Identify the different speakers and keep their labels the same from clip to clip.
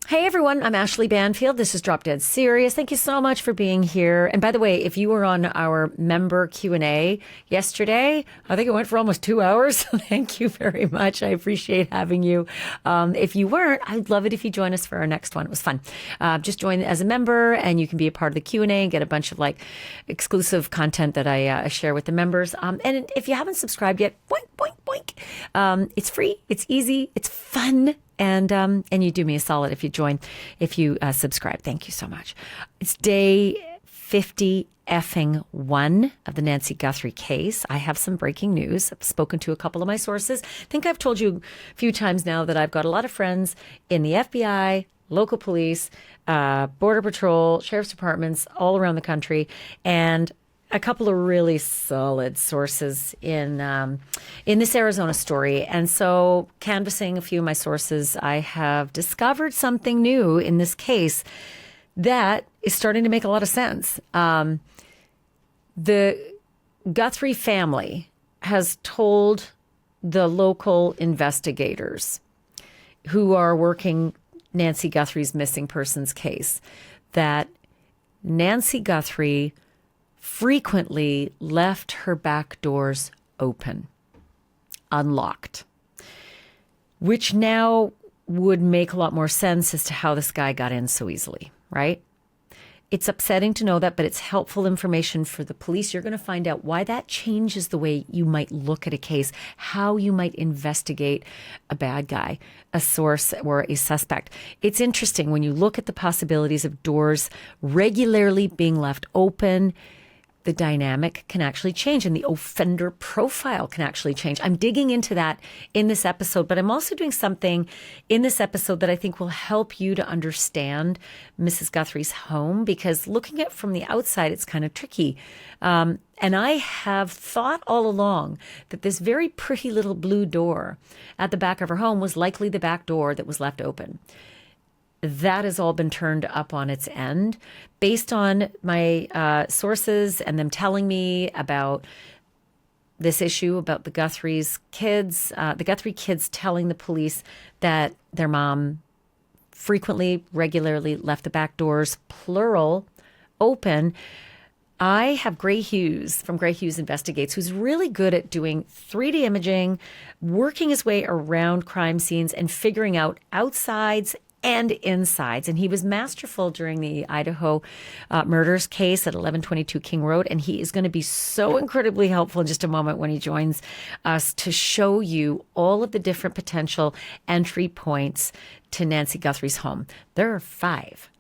Speaker 1: Hey everyone, I'm Ashleigh Banfield. This is Drop Dead Serious. Thank you so much for being here. And by the way, if you were on our member Q&A yesterday, I think it went for almost 2 hours. Thank you very much. I appreciate having you. If you weren't, I'd love it if you join us for our next one. It was fun. Just join as a member and you can be a part of the Q&A and get a bunch of exclusive content that I share with the members. And if you haven't subscribed yet, boink, boink, boink. It's free. It's easy. It's fun. And you do me a solid if you subscribe. Thank you so much. It's day 50-1 of the Nancy Guthrie case. I have some breaking news. I've spoken to a couple of my sources. I think I've told you a few times now that I've got a lot of friends in the FBI, local police, Border Patrol, sheriff's departments all around the country, and a couple of really solid sources in this Arizona story. And so canvassing a few of my sources, I have discovered something new in this case that is starting to make a lot of sense. The Guthrie family has told the local investigators who are working Nancy Guthrie's missing persons case that Nancy Guthrie frequently left her back doors open, unlocked, which now would make a lot more sense as to how this guy got in so easily, right? It's upsetting to know that, but it's helpful information for the police. You're going to find out why that changes the way you might look at a case, how you might investigate a bad guy, a source, or a suspect. It's interesting when you look at the possibilities of doors regularly being left open. The dynamic can actually change and the offender profile can actually change. I'm digging into that in this episode, but I'm also doing something in this episode that I think will help you to understand Mrs. Guthrie's home, because looking at it from the outside, it's kind of tricky. And I have thought all along that this very pretty little blue door at the back of her home was likely the back door that was left open. That has all been turned up on its end based on my sources and them telling me about this issue about the Guthrie's kids, the Guthrie kids telling the police that their mom regularly left the back doors, plural, open. I have Gray Hughes from Gray Hughes Investigates, who's really good at doing 3D imaging, working his way around crime scenes and figuring out outsides and insides. And he was masterful during the Idaho murders case at 1122 King Road. And he is going to be so incredibly helpful in just a moment when he joins us to show you all of the different potential entry points to Nancy Guthrie's home. There are five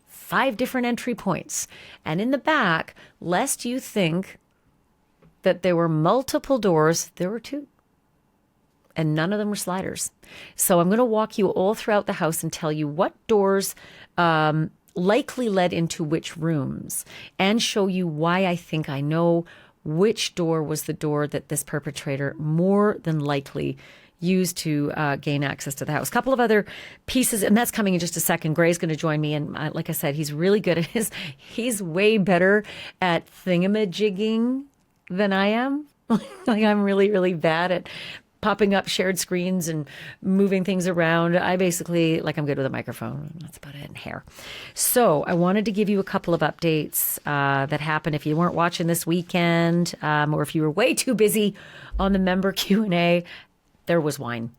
Speaker 1: different entry points. And in the back, lest you think that there were multiple doors, there were two. And none of them were sliders. So I'm going to walk you all throughout the house and tell you what doors likely led into which rooms, and show you why I think I know which door was the door that this perpetrator more than likely used to gain access to the house. A couple of other pieces, and that's coming in just a second. Gray's going to join me, and like I said, he's really good at he's way better at thingamajigging than I am. I'm really, really bad at popping up shared screens and moving things around. I basically, I'm good with a microphone. That's about it, and hair. So I wanted to give you a couple of updates that happened if you weren't watching this weekend, or if you were way too busy on the member Q&A. There was wine.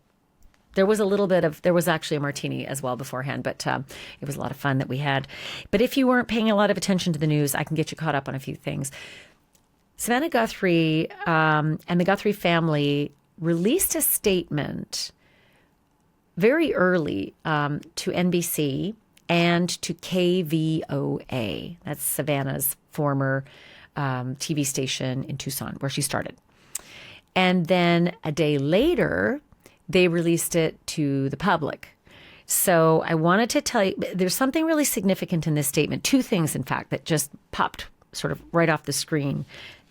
Speaker 1: There was actually a martini as well beforehand, but it was a lot of fun that we had. But if you weren't paying a lot of attention to the news, I can get you caught up on a few things. Savannah Guthrie and the Guthrie family released a statement very early to NBC and to KVOA. That's Savannah's former TV station in Tucson, where she started. And then a day later, they released it to the public. So I wanted to tell you, there's something really significant in this statement. Two things, in fact, that just popped sort of right off the screen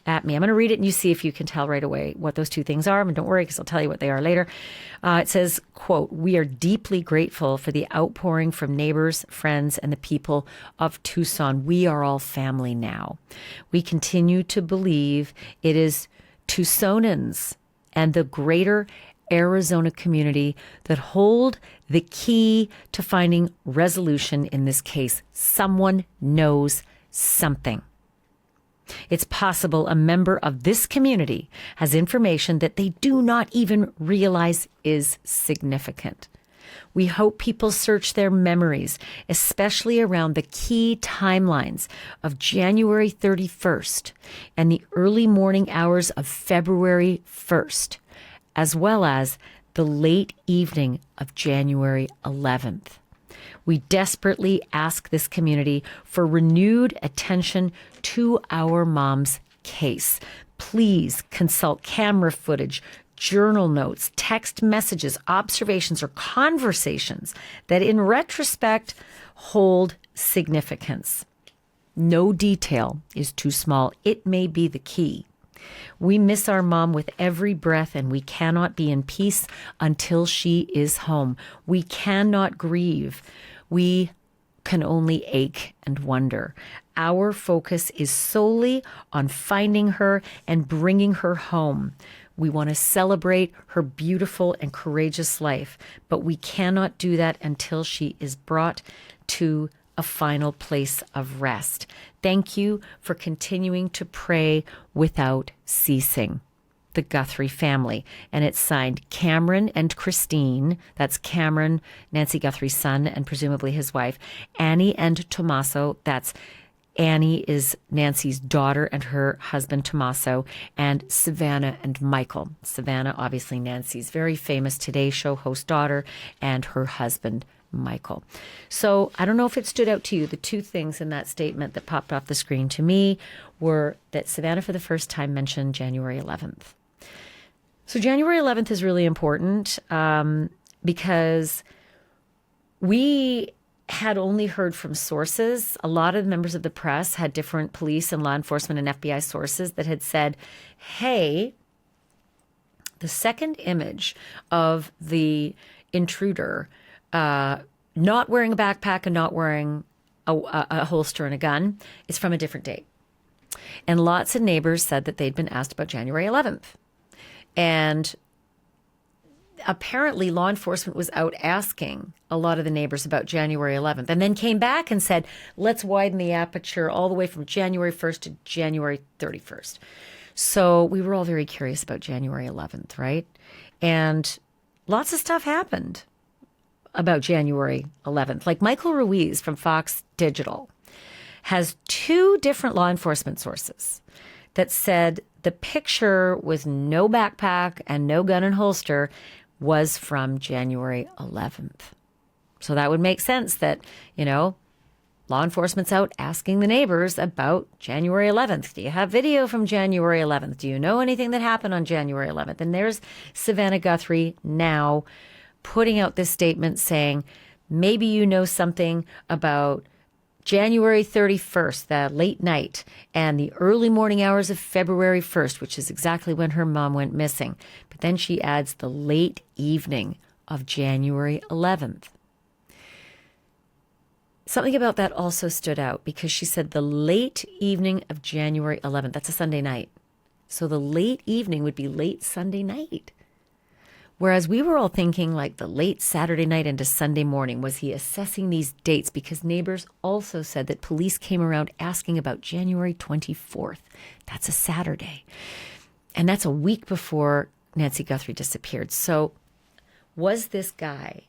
Speaker 1: at me. I'm going to read it and you see if you can tell right away what those two things are. And don't worry, because I'll tell you what they are later. It says, quote, "We are deeply grateful for the outpouring from neighbors, friends, and the people of Tucson. We are all family now. We continue to believe it is Tucsonans and the greater Arizona community that hold the key to finding resolution in this case. Someone knows something. It's possible a member of this community has information that they do not even realize is significant. We hope people search their memories, especially around the key timelines of January 31st and the early morning hours of February 1st, as well as the late evening of January 11th. We desperately ask this community for renewed attention to our mom's case. Please consult camera footage, journal notes, text messages, observations, or conversations that in retrospect hold significance. No detail is too small. It may be the key. We miss our mom with every breath, and we cannot be in peace until she is home. We cannot grieve. We can only ache and wonder. Our focus is solely on finding her and bringing her home. We want to celebrate her beautiful and courageous life, but we cannot do that until she is brought to a final place of rest. Thank you for continuing to pray without ceasing. The Guthrie family. And it's signed Cameron and Christine. That's Cameron, Nancy Guthrie's son, and presumably his wife. Annie and Tommaso. That's Annie is Nancy's daughter and her husband, Tommaso, and Savannah and Michael. Savannah, obviously Nancy's very famous Today Show host daughter, and her husband, Michael. So I don't know if it stood out to you. The two things in that statement that popped off the screen to me were that Savannah for the first time mentioned January 11th. So January 11th is really important because we had only heard from sources. A lot of members of the press had different police and law enforcement and FBI sources that had said, hey, the second image of the intruder not wearing a backpack and not wearing a holster and a gun is from a different date. And lots of neighbors said that they'd been asked about January 11th. And apparently law enforcement was out asking a lot of the neighbors about January 11th and then came back and said, let's widen the aperture all the way from January 1st to January 31st. So we were all very curious about January 11th, right? And lots of stuff happened about January 11th. Like Michael Ruiz from Fox Digital has two different law enforcement sources that said the picture with no backpack and no gun and holster was from January 11th. So that would make sense that, law enforcement's out asking the neighbors about January 11th. Do you have video from January 11th? Do you know anything that happened on January 11th? And there's Savannah Guthrie now putting out this statement saying, maybe you know something about January 31st, that late night, and the early morning hours of February 1st, which is exactly when her mom went missing. But then she adds the late evening of January 11th. Something about that also stood out because she said the late evening of January 11th. That's a Sunday night. So the late evening would be late Sunday night. Whereas we were all thinking like the late Saturday night into Sunday morning. Was he assessing these dates? Because neighbors also said that police came around asking about January 24th. That's a Saturday. And that's a week before Nancy Guthrie disappeared. So was this guy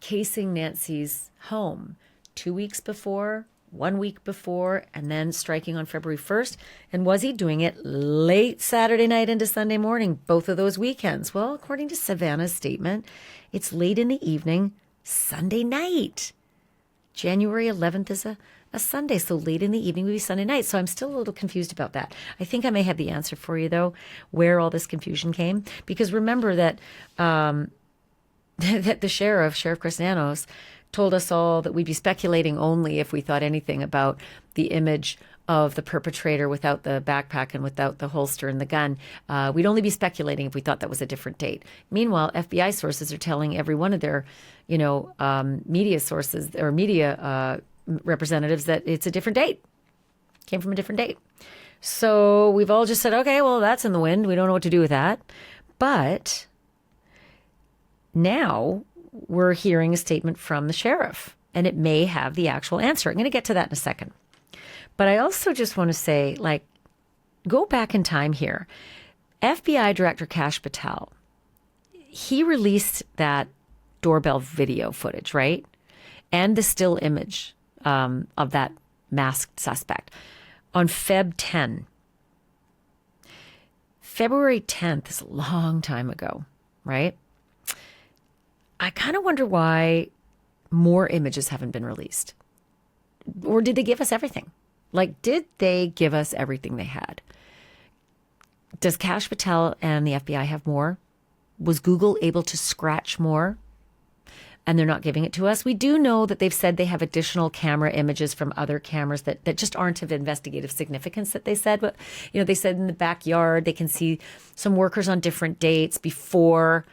Speaker 1: casing Nancy's home 2 weeks before, 1 week before, and then striking on February 1st? And was he doing it late Saturday night into Sunday morning, both of those weekends? Well, according to Savannah's statement, it's late in the evening, Sunday night. January 11th is a Sunday, so late in the evening would be Sunday night. So I'm still a little confused about that. I think I may have the answer for you, though, where all this confusion came. Because remember that that the Sheriff Chris Nanos, told us all that we'd be speculating only if we thought anything about the image of the perpetrator without the backpack and without the holster and the gun. We'd only be speculating if we thought that was a different date. Meanwhile, FBI sources are telling every one of their, media sources or media representatives that it's a different date. Came from a different date. So we've all just said, okay, well, that's in the wind. We don't know what to do with that. But now we're hearing a statement from the sheriff, and it may have the actual answer. I'm going to get to that in a second. But I also just want to say, like, go back in time here. FBI Director Kash Patel, he released that doorbell video footage, right? And the still image of that masked suspect on Feb 10. February 10th is a long time ago, right? I kind of wonder why more images haven't been released. Or did they give us everything? Like, did they give us everything they had? Does Kash Patel and the FBI have more? Was Google able to scratch more? And they're not giving it to us. We do know that they've said they have additional camera images from other cameras that just aren't of investigative significance, that they said. But, they said in the backyard, they can see some workers on different dates before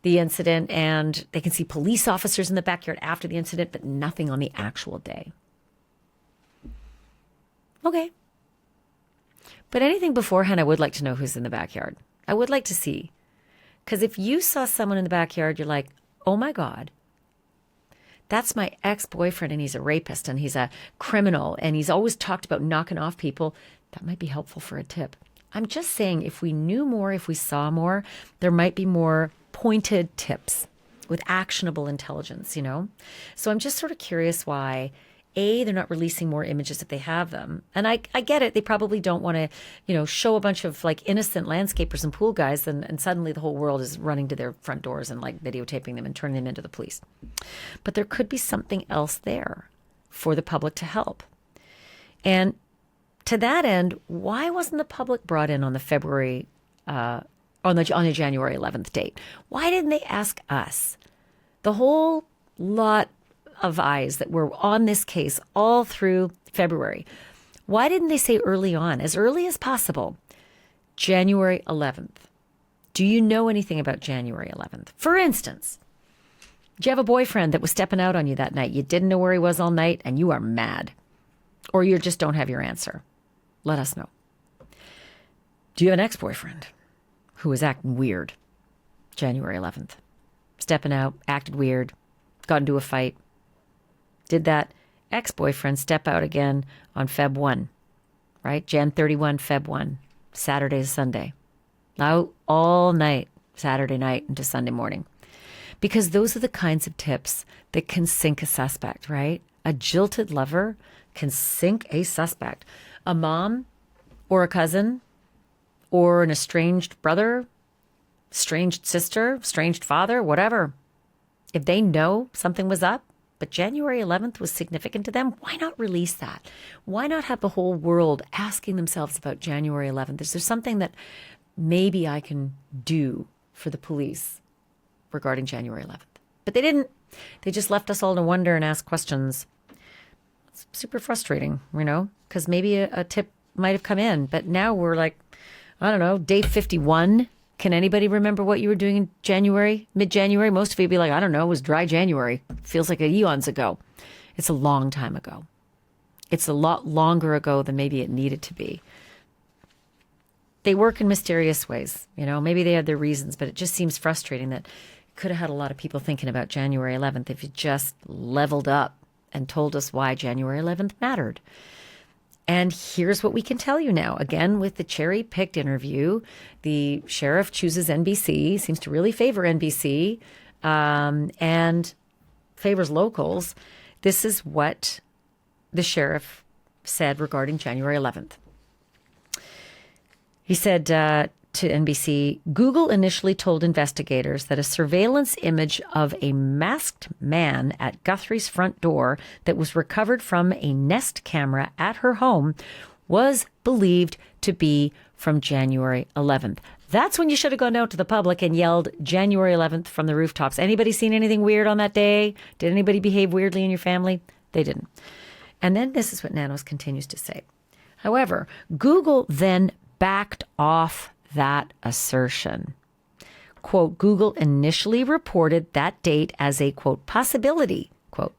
Speaker 1: the incident, and they can see police officers in the backyard after the incident, but nothing on the actual day. Okay. But anything beforehand, I would like to know who's in the backyard. I would like to see. Because if you saw someone in the backyard, you're like, oh my God, that's my ex-boyfriend, and he's a rapist, and he's a criminal, and he's always talked about knocking off people. That might be helpful for a tip. I'm just saying, if we knew more, if we saw more, there might be more pointed tips with actionable intelligence, So I'm just sort of curious why, A, they're not releasing more images if they have them. And I get it. They probably don't want to, show a bunch of like innocent landscapers and pool guys, and suddenly the whole world is running to their front doors and like videotaping them and turning them into the police. But there could be something else there for the public to help. And to that end, why wasn't the public brought in on the on the January 11th date? Why didn't they ask us? The whole lot of eyes that were on this case all through February. Why didn't they say early on, as early as possible, January 11th? Do you know anything about January 11th? For instance, do you have a boyfriend that was stepping out on you that night? You didn't know where he was all night and you are mad. Or you just don't have your answer. Let us know. Do you have an ex-boyfriend who was acting weird January 11th? Stepping out, acted weird, got into a fight. Did that ex-boyfriend step out again on Feb 1, right? Jan 31, Feb 1, Saturday to Sunday. Out all night, Saturday night into Sunday morning. Because those are the kinds of tips that can sink a suspect, right? A jilted lover can sink a suspect. A mom or a cousin or an estranged brother, estranged sister, estranged father, whatever. If they know something was up, but January 11th was significant to them, why not release that? Why not have the whole world asking themselves about January 11th? Is there something that maybe I can do for the police regarding January 11th? But they didn't. They just left us all to wonder and ask questions. It's super frustrating, because maybe a tip might have come in. But now we're like, I don't know, day 51. Can anybody remember what you were doing in January, mid-January? Most of you would be like, I don't know, it was dry January. Feels like eons ago. It's a long time ago. It's a lot longer ago than maybe it needed to be. They work in mysterious ways. Maybe they had their reasons, but it just seems frustrating that you could have had a lot of people thinking about January 11th if you just leveled up and told us why January 11th mattered. And here's what we can tell you now. Again, with the cherry-picked interview, the sheriff chooses NBC, seems to really favor NBC, and favors locals. This is what the sheriff said regarding January 11th. He said to NBC, Google initially told investigators that a surveillance image of a masked man at Guthrie's front door that was recovered from a Nest camera at her home was believed to be from January 11th. That's when you should have gone out to the public and yelled January 11th from the rooftops. Anybody seen anything weird on that day? Did anybody behave weirdly in your family? They didn't. And then this is what Nanos continues to say. However, Google then backed off that assertion. Quote, Google initially reported that date as a, quote, possibility, quote,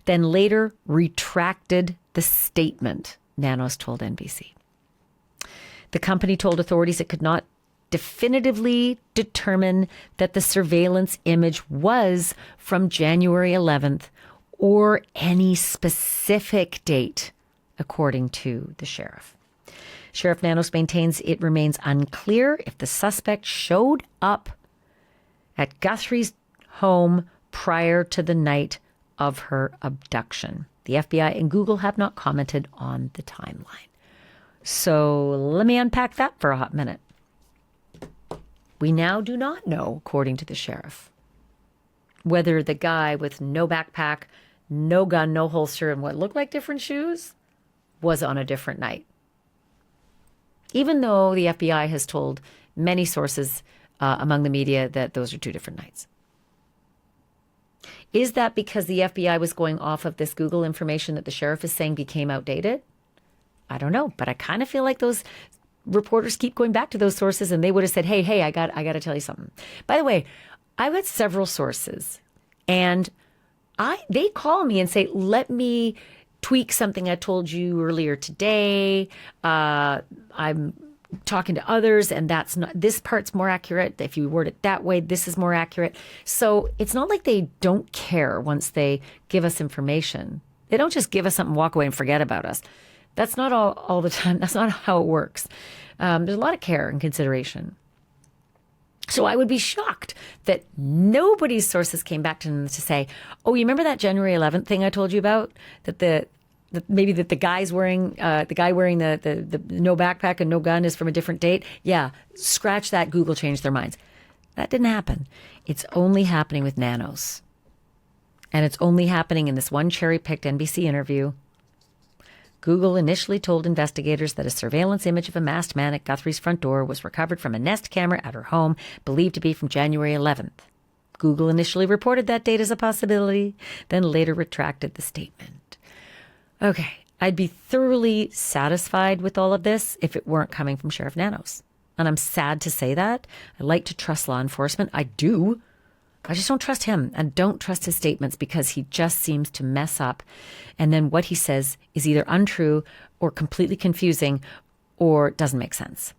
Speaker 1: then later retracted the statement, Nanos told NBC. The company told authorities it could not definitively determine that the surveillance image was from January 11th or any specific date, according to the sheriff. Sheriff Nanos maintains it remains unclear if the suspect showed up at Guthrie's home prior to the night of her abduction. The FBI and Google have not commented on the timeline. So let me unpack that for a hot minute. We now do not know, according to the sheriff, whether the guy with no backpack, no gun, no holster, and what looked like different shoes was on a different night. Even though the FBI has told many sources among the media that those are two different nights. Is that because the FBI was going off of this Google information that the sheriff is saying became outdated? I don't know, but I kind of feel like those reporters keep going back to those sources, and they would have said, hey, I got to tell you something. By the way, I've got several sources, and they call me and say, let me tweak something I told you earlier today. I'm talking to others, and that's not, this part's more accurate. If you word it that way, this is more accurate. So it's not like they don't care once they give us information. They don't just give us something, walk away and forget about us. That's not all the time. That's not how it works. There's a lot of care and consideration. So I would be shocked that nobody's sources came back to them to say, oh, you remember that January 11th thing I told you about? That maybe the guy's wearing, the guy wearing the no backpack and no gun is from a different date. Yeah, scratch that. Google changed their minds. That didn't happen. It's only happening with Nanos. And it's only happening in this one cherry-picked NBC interview. Google initially told investigators that a surveillance image of a masked man at Guthrie's front door was recovered from a Nest camera at her home, believed to be from January 11th. Google initially reported that date as a possibility, then later retracted the statement. Okay, I'd be thoroughly satisfied with all of this if it weren't coming from Sheriff Nanos. And I'm sad to say that. I like to trust law enforcement. I do. I just don't trust him and don't trust his statements because he just seems to mess up. And then what he says is either untrue or completely confusing or doesn't make sense.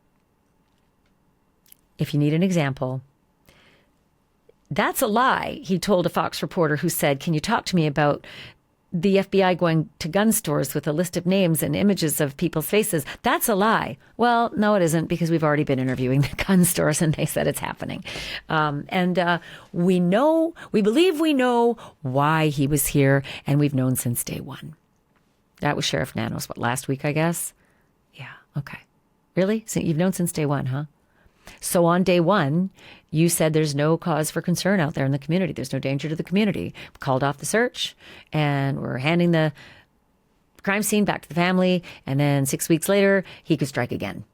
Speaker 1: If you need an example, that's a lie, he told a Fox reporter who said, can you talk to me about the FBI going to gun stores with a list of names and images of people's faces? That's a lie. Well, no, it isn't, because we've already been interviewing the gun stores and they said it's happening. We believe we know why he was here, and we've known since day one. That was Sheriff Nanos, last week, I guess? Yeah, okay. Really? So you've known since day one, huh? So on day one, you said there's no cause for concern out there in the community. There's no danger to the community. We called off the search, and we're handing the crime scene back to the family. And then 6 weeks later, he could strike again.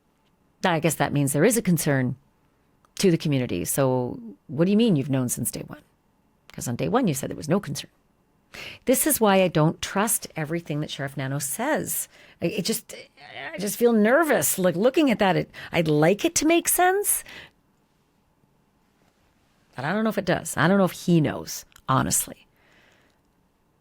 Speaker 1: I guess that means there is a concern to the community. So what do you mean you've known since day one? Because on day one, you said there was no concern. This is why I don't trust everything that Sheriff Nanos says. I just feel nervous. Like looking at that, I'd like it to make sense, but I don't know if it does. I don't know if he knows, honestly.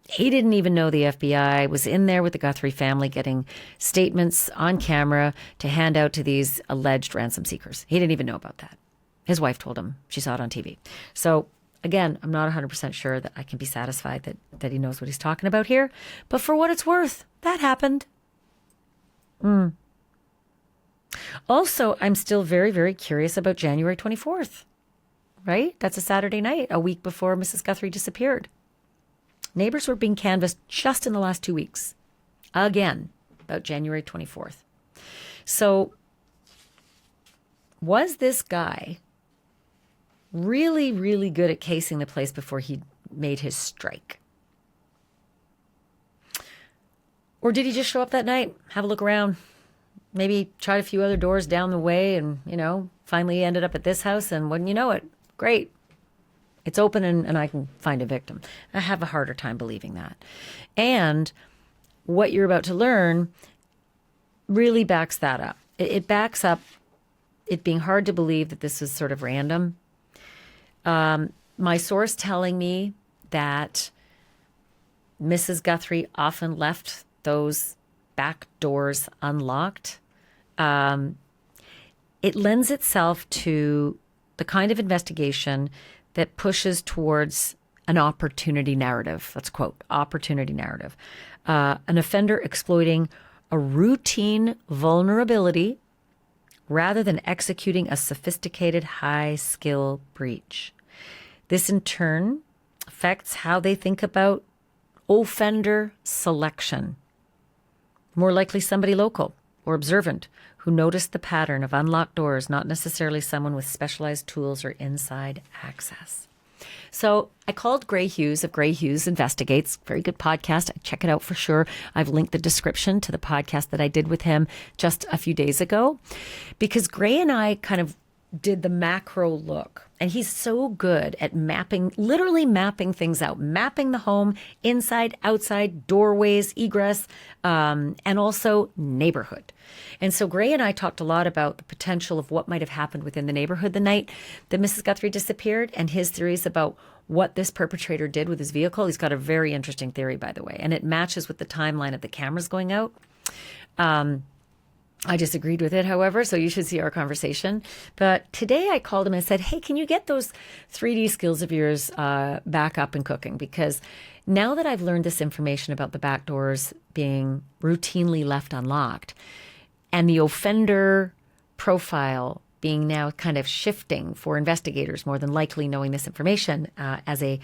Speaker 1: He didn't even know the FBI was in there with the Guthrie family getting statements on camera to hand out to these alleged ransom seekers. He didn't even know about that. His wife told him. She saw it on TV. So again, I'm not 100% sure that I can be satisfied that he knows what he's talking about here. But for what it's worth, that happened. Also, I'm still very, very curious about January 24th, right? That's a Saturday night, a week before Mrs. Guthrie disappeared. Neighbors were being canvassed just in the last 2 weeks. Again, about January 24th. So was this guy really, really good at casing the place before he made his strike? Or did he just show up that night, have a look around, maybe tried a few other doors down the way and, finally ended up at this house, and wouldn't you know it, great, it's open and I can find a victim. I have a harder time believing that. And what you're about to learn really backs that up. It backs up it being hard to believe that this was sort of random. My source telling me that Mrs. Guthrie often left those back doors unlocked. it lends itself to the kind of investigation that pushes towards an opportunity narrative. Let's quote, opportunity narrative. An offender exploiting a routine vulnerability rather than executing a sophisticated high-skill breach. This in turn affects how they think about offender selection. More likely somebody local or observant who noticed the pattern of unlocked doors, not necessarily someone with specialized tools or inside access. So I called Gray Hughes of Gray Hughes Investigates. Very good podcast. Check it out for sure. I've linked the description to the podcast that I did with him just a few days ago, because Gray and I kind of did the macro look. And he's so good at mapping, literally mapping things out, mapping the home inside, outside, doorways, egress, and also neighborhood. And so Gray and I talked a lot about the potential of what might have happened within the neighborhood the night that Mrs. Guthrie disappeared, and his theories about what this perpetrator did with his vehicle. He's got a very interesting theory, by the way, and it matches with the timeline of the cameras going out. I disagreed with it, however, so you should see our conversation. But today I called him and said, hey, can you get those 3D skills of yours back up and cooking? Because now that I've learned this information about the back doors being routinely left unlocked and the offender profile being now kind of shifting for investigators, more than likely knowing this information as a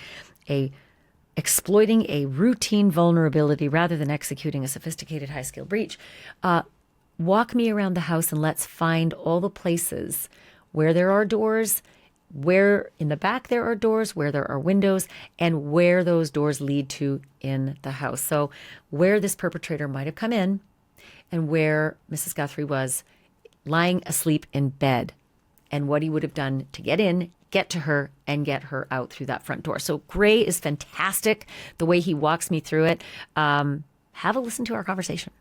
Speaker 1: exploiting a routine vulnerability rather than executing a sophisticated high-skill breach, walk me around the house and let's find all the places where there are doors, where in the back there are doors, where there are windows, and where those doors lead to in the house. So where this perpetrator might have come in and where Mrs. Guthrie was lying asleep in bed and what he would have done to get in, get to her, and get her out through that front door. So Gray is fantastic the way he walks me through it. Have a listen to our conversation.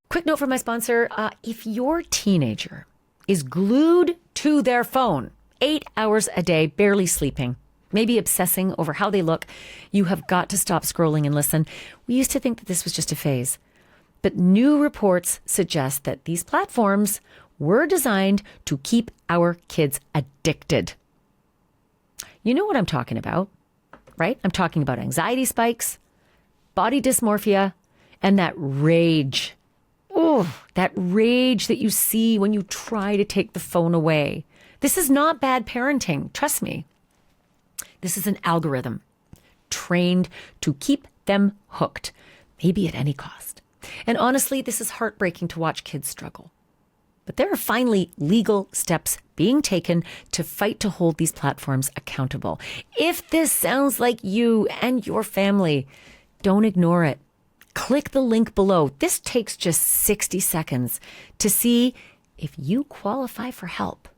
Speaker 1: Quick note from my sponsor. If your teenager is glued to their phone 8 hours a day, barely sleeping, maybe obsessing over how they look, you have got to stop scrolling and listen. We used to think that this was just a phase, but new reports suggest that these platforms were designed to keep our kids addicted. You know what I'm talking about, right? I'm talking about anxiety spikes, body dysmorphia, and that rage. Oh, that rage that you see when you try to take the phone away. This is not bad parenting. Trust me. This is an algorithm trained to keep them hooked, maybe at any cost. And honestly, this is heartbreaking to watch kids struggle. But there are finally legal steps being taken to fight to hold these platforms accountable. If this sounds like you and your family, don't ignore it. Click the link below. This takes just 60 seconds to see if you qualify for help.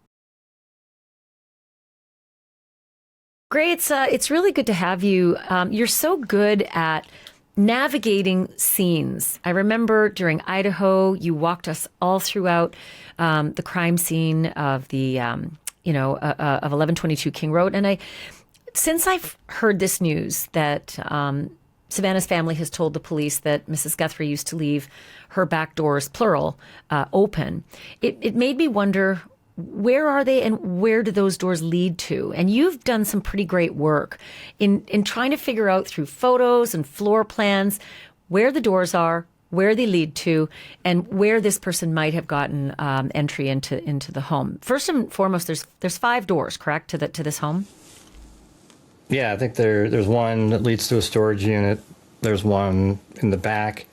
Speaker 1: Gray, it's really good to have you. You're so good at navigating scenes. I remember during Idaho, you walked us all throughout the crime scene of the of 1122 King Road, and since I've heard this news that Savannah's family has told the police that Mrs. Guthrie used to leave her back doors, plural, open. It made me wonder, where are they and where do those doors lead to? And you've done some pretty great work in trying to figure out through photos and floor plans where the doors are, where they lead to, and where this person might have gotten entry into the home. First and foremost, there's 5 doors, correct, to this home?
Speaker 2: Yeah, I think there's one that leads to a storage unit. There's one in the back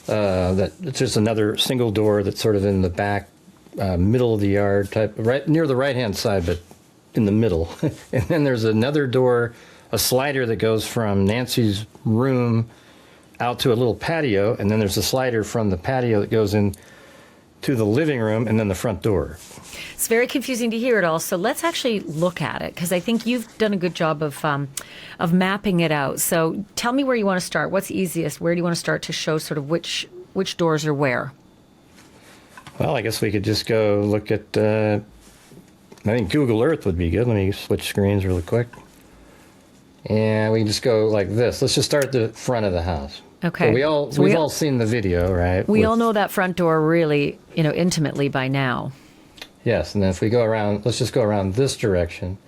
Speaker 2: it's just another single door that's sort of in the back middle of the yard type, right near the right-hand side, but in the middle. And then there's another door, a slider that goes from Nancy's room out to a little patio, and then there's a slider from the patio that goes in to the living room and then the front door.
Speaker 1: It's very confusing to hear it all, so let's actually look at it, because I think you've done a good job of mapping it out. So tell me where you want to start. What's easiest? Where do you want to start to show sort of which doors are where?
Speaker 2: Well, I guess we could just go look at, I think Google Earth would be good. Let me switch screens really quick. And we can just go like this. Let's just start at the front of the house.
Speaker 1: Okay.
Speaker 2: So we've all seen the video, right?
Speaker 1: We all know that front door really, intimately by now.
Speaker 2: Yes, and then if we go around, let's just go around this direction.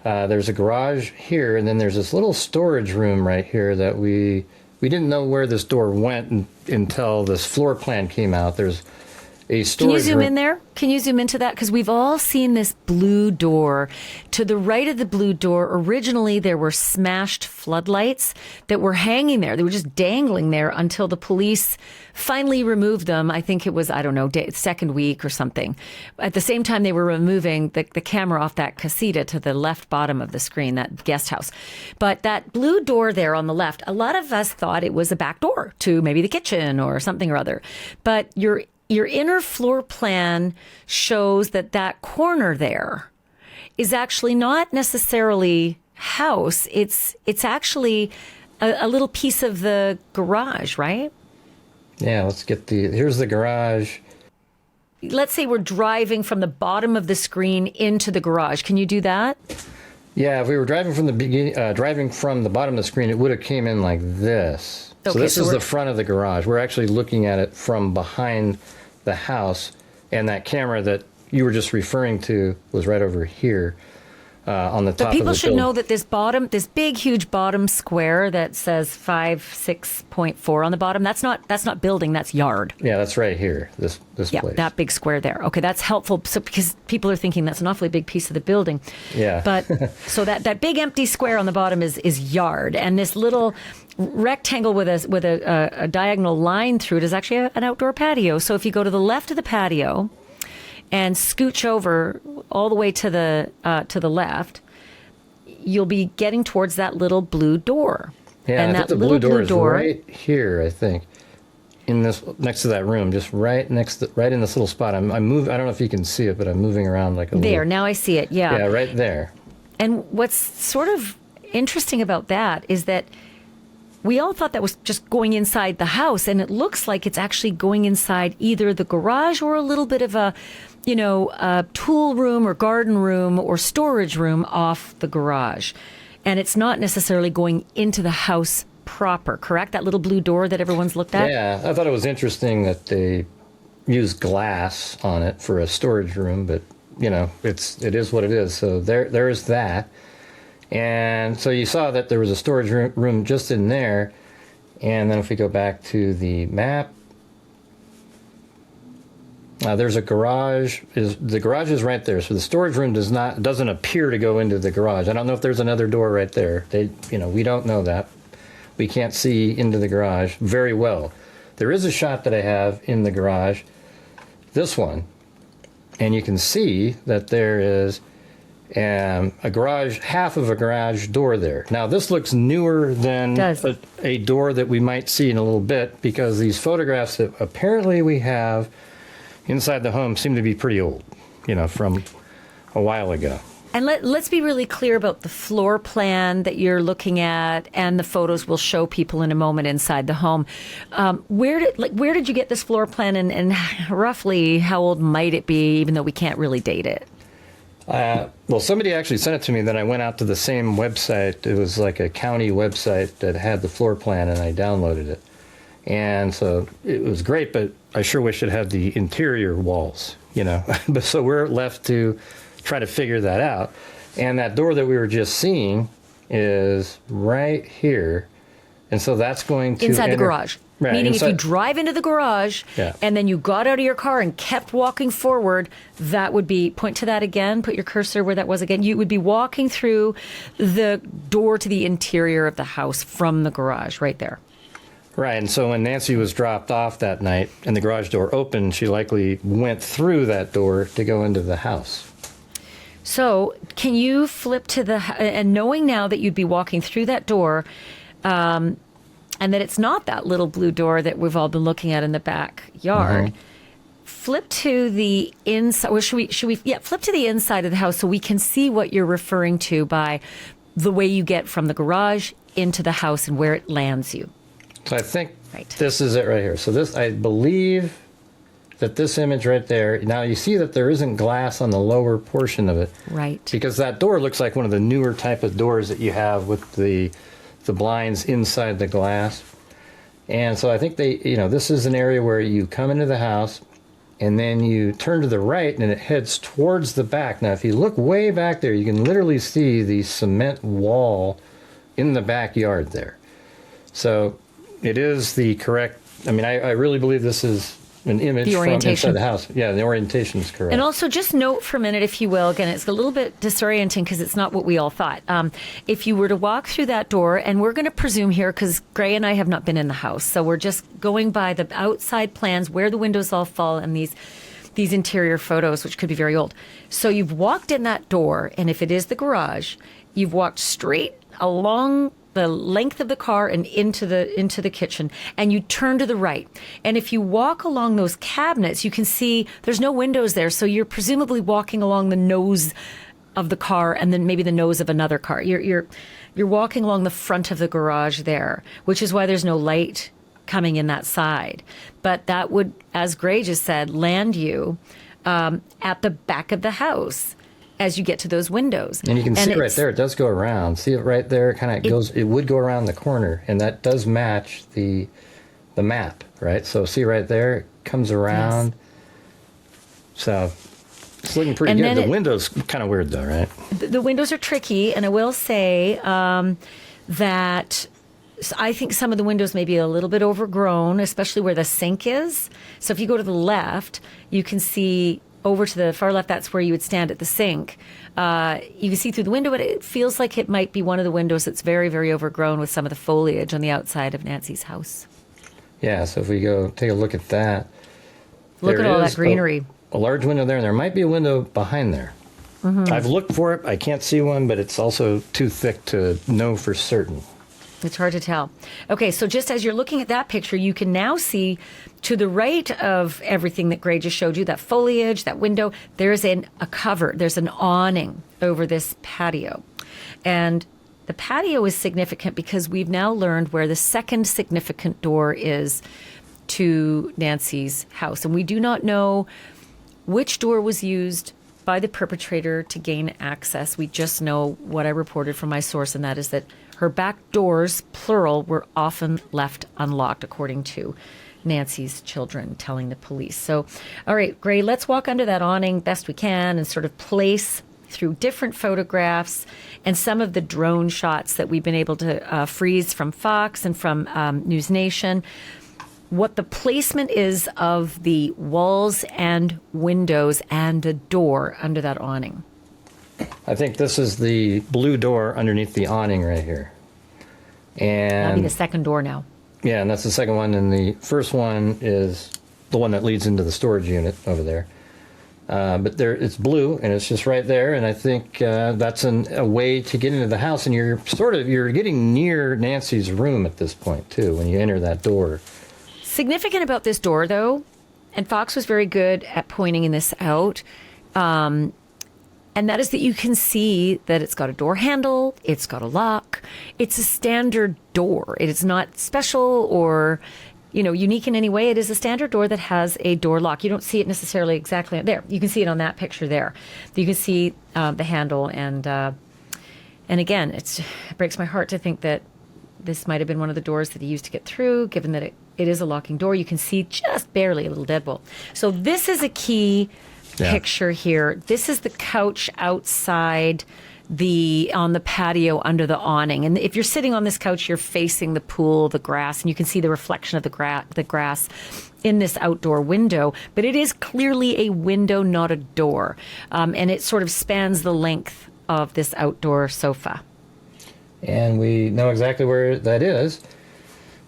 Speaker 2: There's a garage here, and then there's this little storage room right here that we didn't know where this door went until this floor plan came out. There's a storage room.
Speaker 1: Can you zoom in there? Can you zoom into that? Because we've all seen this blue door. To the right of the blue door, originally there were smashed floodlights that were hanging there. They were just dangling there until the police finally removed them. I think it was, I don't know, second week or something. At the same time, they were removing the camera off that casita to the left bottom of the screen, that guest house. But that blue door there on the left, a lot of us thought it was a back door to maybe the kitchen or something or other. But your inner floor plan shows that corner there is actually not necessarily house. It's actually a little piece of the garage, right?
Speaker 2: Yeah, let's get here's the garage.
Speaker 1: Let's say we're driving from the bottom of the screen into the garage. Can you do that?
Speaker 2: Yeah, if we were driving from the bottom of the screen, it would have came in like this.
Speaker 1: Okay,
Speaker 2: so this is the front of the garage. We're actually looking at it from behind the house, and that camera that you were just referring to was right over here on the top of the building.
Speaker 1: But people should know that this big, huge bottom square that says 56.4 on the bottom, that's not building, that's yard.
Speaker 2: Yeah, that's right here, this place.
Speaker 1: Yeah, that big square there. Okay, that's helpful. So because people are thinking that's an awfully big piece of the building.
Speaker 2: Yeah.
Speaker 1: But so that big empty square on the bottom is yard, and this little rectangle with a diagonal line through it is actually an outdoor patio. So if you go to the left of the patio and scooch over all the way to the left, you'll be getting towards that little blue door.
Speaker 2: Yeah,
Speaker 1: and
Speaker 2: I think the blue door is right here, I think, in this next to that room, just right in this little spot. I'm moving. I don't know if you can see it, but I'm moving around like a
Speaker 1: there.
Speaker 2: little.
Speaker 1: Now I see it. Yeah.
Speaker 2: Yeah, right there.
Speaker 1: And what's sort of interesting about that is that we all thought that was just going inside the house, and it looks like it's actually going inside either the garage or a little bit of a tool room or garden room or storage room off the garage. And it's not necessarily going into the house proper, correct? That little blue door that everyone's looked at?
Speaker 2: Yeah, I thought it was interesting that they used glass on it for a storage room, but it is what it is. So there is that. And so you saw that there was a storage room just in there. And then if we go back to the map, there's a garage. The garage is right there. So the storage room doesn't appear to go into the garage. I don't know if there's another door right there. We don't know that. We can't see into the garage very well. There is a shot that I have in the garage, this one, and you can see that there is half of a garage door there. Now this looks newer than a door that we might see in a little bit, because these photographs that apparently we have inside the home seem to be pretty old, from a while ago.
Speaker 1: And let's be really clear about the floor plan that you're looking at, and the photos we'll show people in a moment inside the home. Where did you get this floor plan, and roughly how old might it be, even though we can't really date it?
Speaker 2: Well, somebody actually sent it to me. Then I went out to the same website. It was like a county website that had the floor plan, and I downloaded it. And so it was great, but I sure wish it had the interior walls, But so we're left to try to figure that out. And that door that we were just seeing is right here. And so that's going to
Speaker 1: inside the garage.
Speaker 2: Right,
Speaker 1: meaning if you drive into the garage and then you got out of your car and kept walking forward, that would be, point to that again, put your cursor where that was again. You would be walking through the door to the interior of the house from the garage right there.
Speaker 2: Right, and so when Nancy was dropped off that night and the garage door opened, she likely went through that door to go into the house.
Speaker 1: So can you flip to and knowing now that you'd be walking through that door, and that it's not that little blue door that we've all been looking at in the backyard, flip to the inside, or should we flip to the inside of the house so we can see what you're referring to by the way you get from the garage into the house and where it lands you.
Speaker 2: So I think this is it right here. So I believe that this image right there, now you see that there isn't glass on the lower portion of it.
Speaker 1: Right.
Speaker 2: Because that door looks like one of the newer type of doors that you have with the blinds inside the glass. And so I think this is an area where you come into the house and then you turn to the right and it heads towards the back. Now, if you look way back there, you can literally see the cement wall in the backyard there. So it is the correct, I mean, I really believe this is an image from inside the house. Yeah, the orientation is correct.
Speaker 1: And also just note for a minute, if you will, again, it's a little bit disorienting because it's not what we all thought. If you were to walk through that door, and we're going to presume here, because Gray and I have not been in the house, so we're just going by the outside plans, where the windows all fall, and these interior photos, which could be very old. So you've walked in that door, and if it is the garage, you've walked straight along the length of the car and into the kitchen, and you turn to the right. And if you walk along those cabinets, you can see there's no windows there, so you're presumably walking along the nose of the car and then maybe the nose of another car. You're walking along the front of the garage there, which is why there's no light coming in that side. But that would, as Gray just said, land you at the back of the house as you get to those windows.
Speaker 2: And you can see right there, it does go around. See it right there? It would go around the corner, and that does match the map, right? So see right there, it comes around. Yes. So it's looking pretty good. The window's kind of weird though, right?
Speaker 1: The windows are tricky, and I will say that I think some of the windows may be a little bit overgrown, especially where the sink is. So if you go to the left, you can see over to the far left, that's where you would stand at the sink. You can see through the window, but it feels like it might be one of the windows that's very, very overgrown with some of the foliage on the outside of Nancy's house.
Speaker 2: Yeah, so if we go take a look at that.
Speaker 1: Look at all that greenery.
Speaker 2: A large window there, and there might be a window behind there. Mm-hmm. I've looked for it. I can't see one, but it's also too thick to know for certain.
Speaker 1: It's hard to tell. Okay, so just as you're looking at that picture, you can now see to the right of everything that Gray just showed you, that foliage, that window, there's a cover, there's an awning over this patio. And the patio is significant because we've now learned where the second significant door is to Nancy's house. And we do not know which door was used by the perpetrator to gain access. We just know what I reported from my source, and that is that her back doors, plural, were often left unlocked, according to Nancy's children telling the police. So, all right, Gray, let's walk under that awning best we can and sort of place through different photographs and some of the drone shots that we've been able to freeze from Fox and from News Nation, what the placement is of the walls and windows and the door under that awning.
Speaker 2: I think this is the blue door underneath the awning right here. And
Speaker 1: that'll be the second door now.
Speaker 2: Yeah, and that's the second one, and the first one is the one that leads into the storage unit over there. But there, it's blue, and it's just right there, and I think that's a way to get into the house, and you're getting near Nancy's room at this point, too, when you enter that door.
Speaker 1: Significant about this door, though, and Fox was very good at pointing this out, and that is that you can see that it's got a door handle, it's got a lock, it's a standard door. It is not special or, unique in any way. It is a standard door that has a door lock. You don't see it necessarily exactly there. You can see it on that picture there. You can see the handle, and again, it breaks my heart to think that this might have been one of the doors that he used to get through, given that it is a locking door. You can see just barely a little deadbolt. So this is a key picture here. This is the couch outside on the patio under the awning. And if you're sitting on this couch, you're facing the pool, the grass, and you can see the reflection of the grass in this outdoor window. But it is clearly a window, not a door. And it sort of spans the length of this outdoor sofa.
Speaker 2: And we know exactly where that is.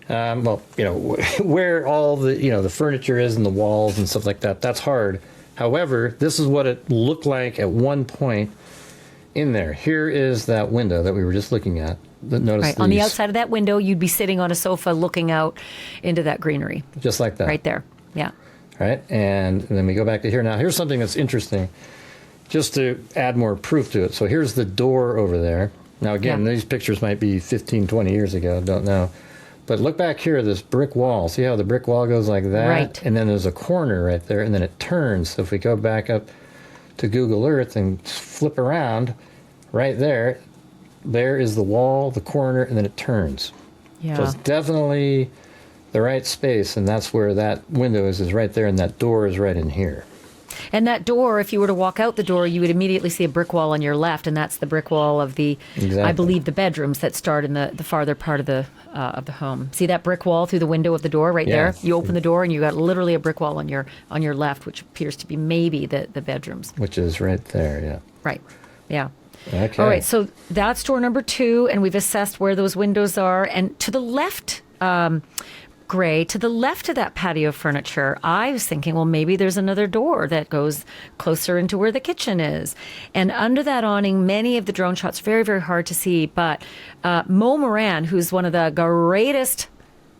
Speaker 2: Where all the furniture is and the walls and stuff like that, that's hard. However, this is what it looked like at one point in there. Here is that window that we were just looking at. Notice
Speaker 1: on the outside of that window, you'd be sitting on a sofa looking out into that greenery.
Speaker 2: Just like that.
Speaker 1: Right there, yeah.
Speaker 2: Right, and then we go back to here. Now, here's something that's interesting, just to add more proof to it. So here's the door over there. Now, again, these pictures might be 15, 20 years ago, don't know. But look back here, this brick wall. See how the brick wall goes like that?
Speaker 1: Right.
Speaker 2: And then there's a corner right there, and then it turns. So if we go back up to Google Earth and flip around, right there is the wall, the corner, and then it turns.
Speaker 1: Yeah.
Speaker 2: So it's definitely the right space, and that's where that window is right there, and that door is right in here.
Speaker 1: And that door, if you were to walk out the door, you would immediately see a brick wall on your left, and that's the brick wall of the, I believe, the bedrooms that start in the farther part of the home. See that brick wall through the window of the door right there? You open the door, and you got literally a brick wall on your left, which appears to be maybe the bedrooms.
Speaker 2: Which is right there, yeah.
Speaker 1: Right, yeah.
Speaker 2: Okay.
Speaker 1: All right, so that's door number 2, and we've assessed where those windows are. And to the left, Gray, to the left of that patio furniture, I was thinking, well, maybe there's another door that goes closer into where the kitchen is. And under that awning, many of the drone shots, very, very hard to see. But Mo Moran, who's one of the greatest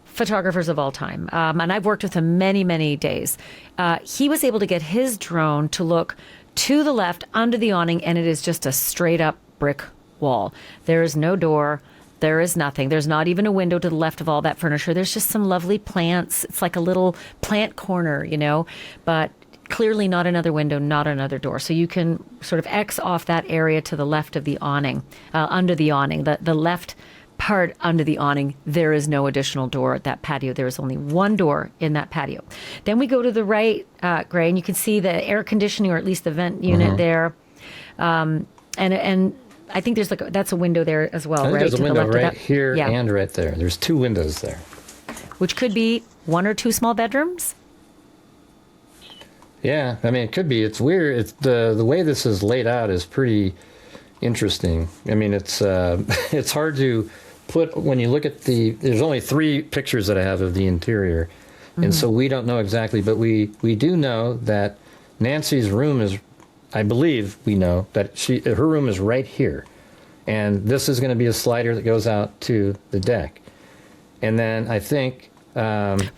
Speaker 1: photographers of all time, and I've worked with him many, many days, he was able to get his drone to look to the left under the awning, and it is just a straight up brick wall. There is no door. There is nothing. There's not even a window to the left of all that furniture. There's just some lovely plants. It's like a little plant corner, you know, but clearly not another window, not another door. So you can sort of X off that area to the left of the awning, under the awning, the left part under the awning. There is no additional door at that patio. There is only one door in that patio. Then we go to the right, Gray, and you can see the air conditioning, or at least the vent unit there. And I think there's that's a window there as well,
Speaker 2: I think
Speaker 1: right?
Speaker 2: there's a
Speaker 1: to
Speaker 2: window
Speaker 1: the left
Speaker 2: right
Speaker 1: of that.
Speaker 2: here and right there. There's 2 windows there.
Speaker 1: Which could be 1 or 2 small bedrooms.
Speaker 2: Yeah, I mean, it could be. It's weird. It's the way this is laid out is pretty interesting. I mean, it's it's hard to put when you look at there's only 3 pictures that I have of the interior, and so we don't know exactly, but we do know that Nancy's room is, I believe we know that her room is right here, and this is going to be a slider that goes out to the deck, and then I think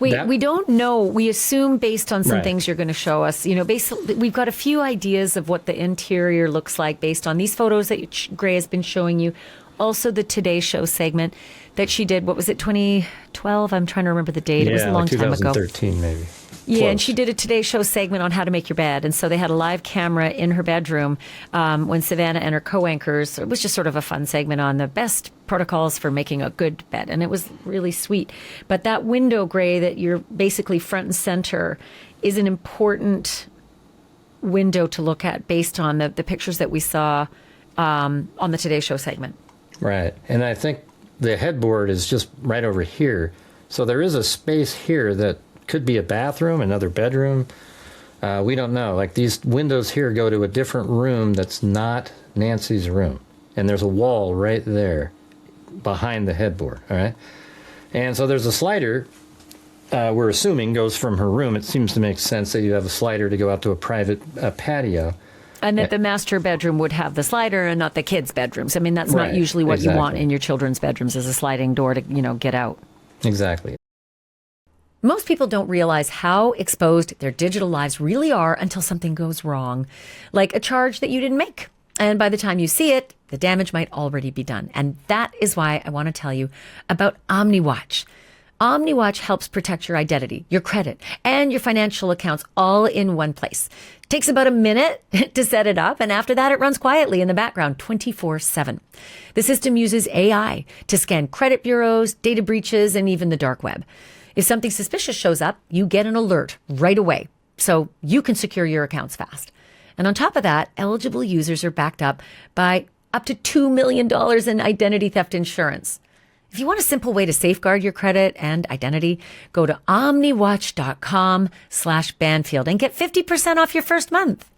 Speaker 2: we don't know. We assume based on some things you're going to show us. You know, basically we've got a few ideas of what the interior looks like based on these photos that Gray has been showing you. Also, the Today Show segment that she did. What was it? 2012. I'm trying to remember the date. It was a long time ago. 2013 maybe.
Speaker 1: Yeah,
Speaker 2: Close.
Speaker 1: and she did a Today Show segment on how to make your bed. And so they had a live camera in her bedroom when Savannah and her co-anchors, it was just sort of a fun segment on the best protocols for making a good bed. And it was really sweet. But that window, Gray, that you're basically front and center is an important window to look at based on the pictures that we saw on the Today Show segment.
Speaker 2: Right. And I think the headboard is just right over here. So there is a space here that could be a bathroom, another bedroom. We don't know. Like these windows here go to a different room that's not Nancy's room. And there's a wall right there behind the headboard. All right. And so there's a slider, we're assuming, goes from her room. It seems to make sense that you have a slider to go out to a private patio.
Speaker 1: And that the master bedroom would have the slider and not the kids' bedrooms. I mean, that's not usually what you want in your children's bedrooms, is a sliding door to, get out.
Speaker 2: Exactly.
Speaker 1: Most people don't realize how exposed their digital lives really are until something goes wrong, like a charge that you didn't make. And by the time you see it, the damage might already be done. And that is why I want to tell you about OmniWatch. OmniWatch helps protect your identity, your credit, and your financial accounts all in one place. It takes about a minute to set it up, and after that, it runs quietly in the background 24/7. The system uses AI to scan credit bureaus, data breaches, and even the dark web. If something suspicious shows up, you get an alert right away, so you can secure your accounts fast. And on top of that, eligible users are backed up by up to $2 million in identity theft insurance. If you want a simple way to safeguard your credit and identity, go to omniwatch.com/Banfield and get 50% off your first month.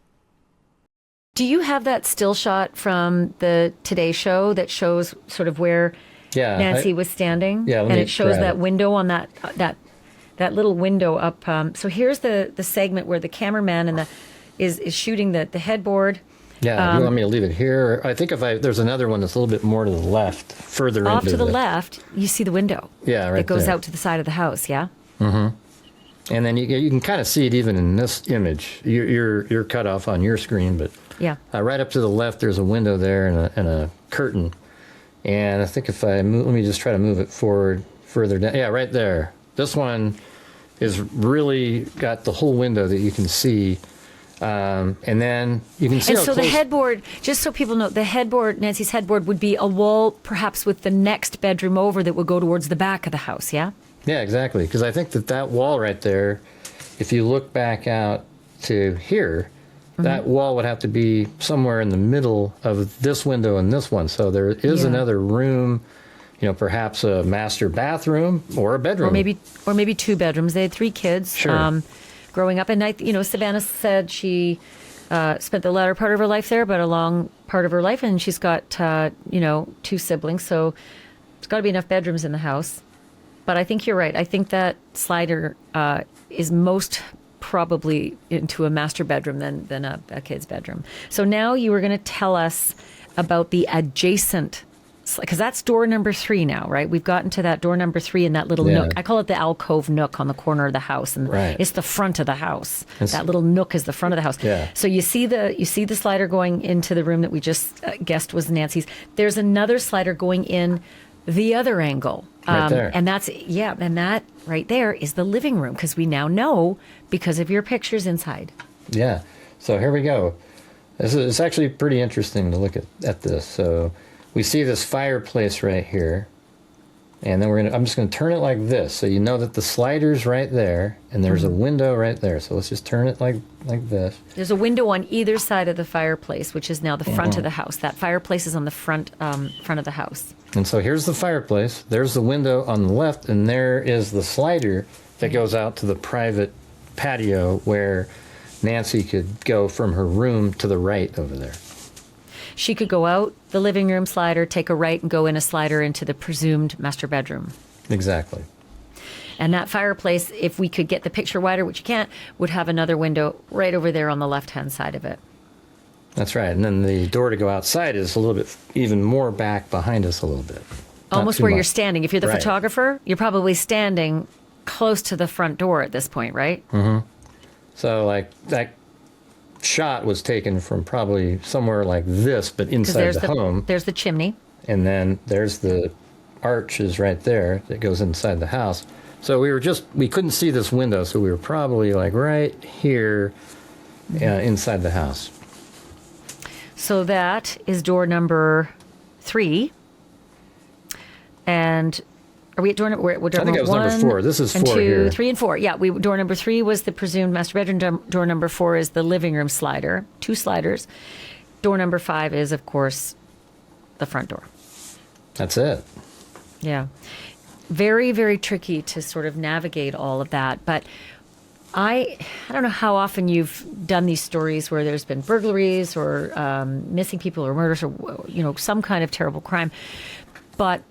Speaker 1: Do you have that still shot from the Today Show that shows sort of where Nancy was standing?
Speaker 2: Yeah,
Speaker 1: and it shows that window on that little window up. So here's the segment where the cameraman is shooting the headboard.
Speaker 2: Yeah, you want me to leave it here? I think there's another one that's a little bit more to the left, further
Speaker 1: off
Speaker 2: into
Speaker 1: to the left, you see the window.
Speaker 2: Yeah, right.
Speaker 1: That goes
Speaker 2: there.
Speaker 1: out to the side of the house. Yeah.
Speaker 2: Mm-hmm. And then you can kind of see it even in this image. You're cut off on your screen, but right up to the left, there's a window there and a curtain. And I think if I move, let me just try to move it forward further down. Yeah, right there. This one is really got the whole window that you can see. And then you can see.
Speaker 1: And so the headboard, just so people know, Nancy's headboard would be a wall, perhaps with the next bedroom over that would go towards the back of the house. Yeah.
Speaker 2: Yeah, exactly. Because I think that wall right there, if you look back out to here, that wall would have to be somewhere in the middle of this window and this one. So there is another room, perhaps a master bathroom or a bedroom.
Speaker 1: Or maybe 2 bedrooms. They had 3 kids.
Speaker 2: Sure.
Speaker 1: Growing up. And Savannah said she spent the latter part of her life there, but a long part of her life. And she's got, 2 siblings. So there's got to be enough bedrooms in the house. But I think you're right. I think that slider is most probably into a master bedroom than a kid's bedroom. So now you were going to tell us about the adjacent, because that's door number 3 now, right? We've gotten to that door number 3 in that little nook. I call it the alcove nook on the corner of the house, and it's the front of the house. That little nook is the front of the house. Yeah. So you see the slider going into the room that we just guessed was Nancy's. There's another slider going in the other angle.
Speaker 2: Right there.
Speaker 1: And that right there is the living room, because we now know because of your pictures inside.
Speaker 2: Yeah. So here we go. It's actually pretty interesting to look at this. So we see this fireplace right here. And then I'm just going to turn it like this. So you know that the slider's right there, and there's a window right there. So let's just turn it like this. There's
Speaker 1: a window on either side of the fireplace, which is now the front of the house. That fireplace is on the front of the house.
Speaker 2: And so here's the fireplace. There's the window on the left, and there is the slider that goes out to the private patio where Nancy could go from her room to the right over there.
Speaker 1: She could go out the living room slider, take a right, and go in a slider into the presumed master bedroom.
Speaker 2: Exactly.
Speaker 1: And that fireplace, if we could get the picture wider, which you can't, would have another window right over there on the left-hand side of it.
Speaker 2: That's right. And then the door to go outside is a little bit even more back behind us a little bit.
Speaker 1: Almost where you're standing. If you're the photographer, you're probably standing close to the front door at this point, right?
Speaker 2: Mm-hmm. So like that shot was taken from probably somewhere like this, but inside the home.
Speaker 1: There's the chimney.
Speaker 2: And then there's the arches right there that goes inside the house. So we couldn't see this window, so we were probably like right here inside the house.
Speaker 1: So that is door number 3. And are we at door number? I
Speaker 2: think that was number 4. This is 4
Speaker 1: 2,
Speaker 2: here.
Speaker 1: 3, and 4. Yeah, door number 3 was the presumed master bedroom. Door number 4 is the living room slider. 2 sliders. Door number 5 is, of course, the front door.
Speaker 2: That's it.
Speaker 1: Yeah. Very, very tricky to sort of navigate all of that. But I don't know how often you've done these stories where there's been burglaries or missing people or murders or, some kind of terrible crime. But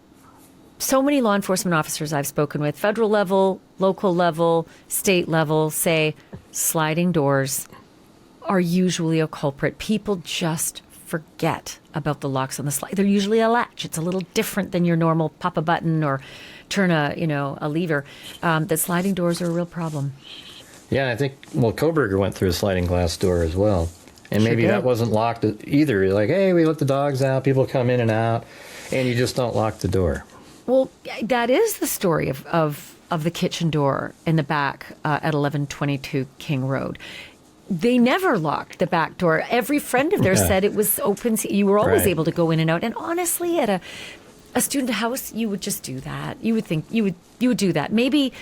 Speaker 1: so many law enforcement officers I've spoken with, federal level, local level, state level, say sliding doors are usually a culprit. People just forget about the locks on the slide. They're usually a latch. It's a little different than your normal pop a button or turn a lever. That sliding doors are a real problem.
Speaker 2: Yeah, I think, Koberger went through a sliding glass door as well. And maybe that wasn't locked either. You're like, hey, we let the dogs out, people come in and out, and you just don't lock the door.
Speaker 1: Well, that is the story of the kitchen door in the back at 1122 King Road. They never locked the back door. Every friend of theirs said it was open. You were always able to go in and out. And honestly, at a student house, you would just do that. You would think you would do that. Maybe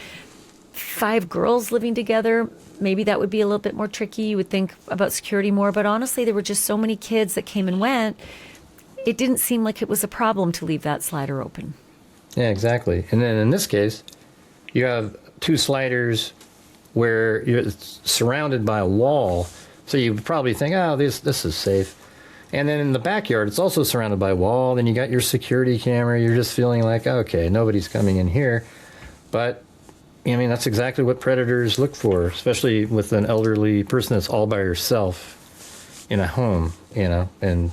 Speaker 1: 5 girls living together, maybe that would be a little bit more tricky. You would think about security more. But honestly, there were just so many kids that came and went. It didn't seem like it was a problem to leave that slider open.
Speaker 2: Yeah, exactly. And then in this case, you have 2 sliders where you're surrounded by a wall. So you would probably think, this is safe. And then in the backyard, it's also surrounded by a wall. Then you got your security camera. You're just feeling like, okay, nobody's coming in here. But that's exactly what predators look for, especially with an elderly person that's all by herself in a home, and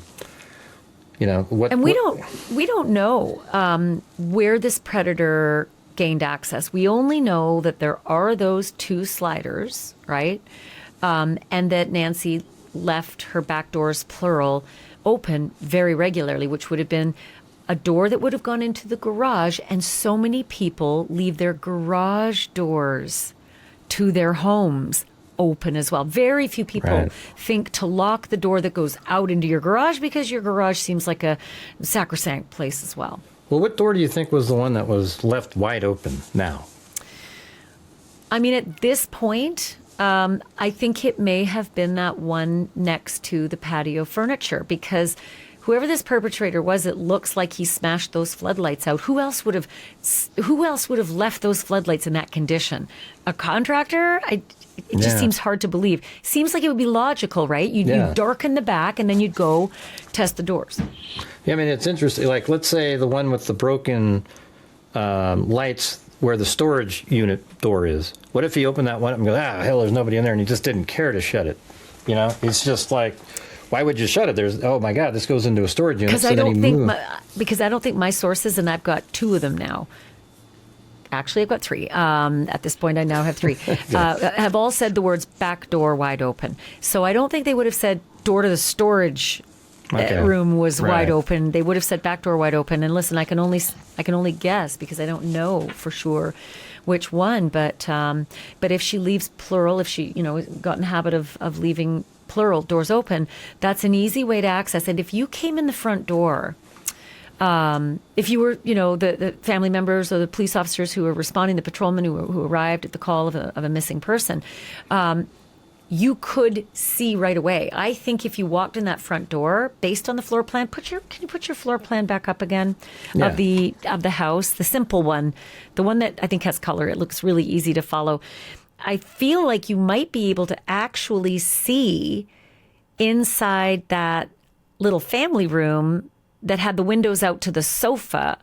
Speaker 2: what. And
Speaker 1: we don't know where this predator gained access. We only know that there are those 2 sliders, right? And that Nancy left her back doors, plural, open very regularly, which would have been a door that would have gone into the garage. And so many people leave their garage doors to their homes open as well. Very few people think to lock the door that goes out into your garage, because your garage seems like a sacrosanct place as well.
Speaker 2: Well, what door do you think was the one that was left wide open now?
Speaker 1: I mean, at this point, I think it may have been that one next to the patio furniture, because whoever this perpetrator was, it looks like he smashed those floodlights out. Who else would have left those floodlights in that condition? A contractor? It just seems hard to believe. Seems like it would be logical, right? You'd darken the back and then you'd go test the doors.
Speaker 2: Yeah, I mean, it's interesting. Like, let's say the one with the broken lights where the storage unit door is. What if he opened that one up and goes, hell, there's nobody in there, and he just didn't care to shut it? You know, it's just like, why would you shut it? Oh my God, this goes into a storage unit.
Speaker 1: Because I don't think my sources, and I've got 2 of them now. Actually, I've got 3. At this point, I now have 3. Have all said the words back door wide open. So I don't think they would have said door to the storage room was wide open. They would have said back door wide open. And listen, I can only guess because I don't know for sure which one. But if she leaves plural, if she got in the habit of leaving plural doors open, that's an easy way to access. And if you came in the front door, if you were, the family members or the police officers who were responding, the patrolmen who arrived at the call of a missing person, you could see right away. I think if you walked in that front door, based on the floor plan, can you put your floor plan back up again of the house, the simple one, the one that I think has color. It looks really easy to follow. I feel like you might be able to actually see inside that little family room that had the windows out to the sofa,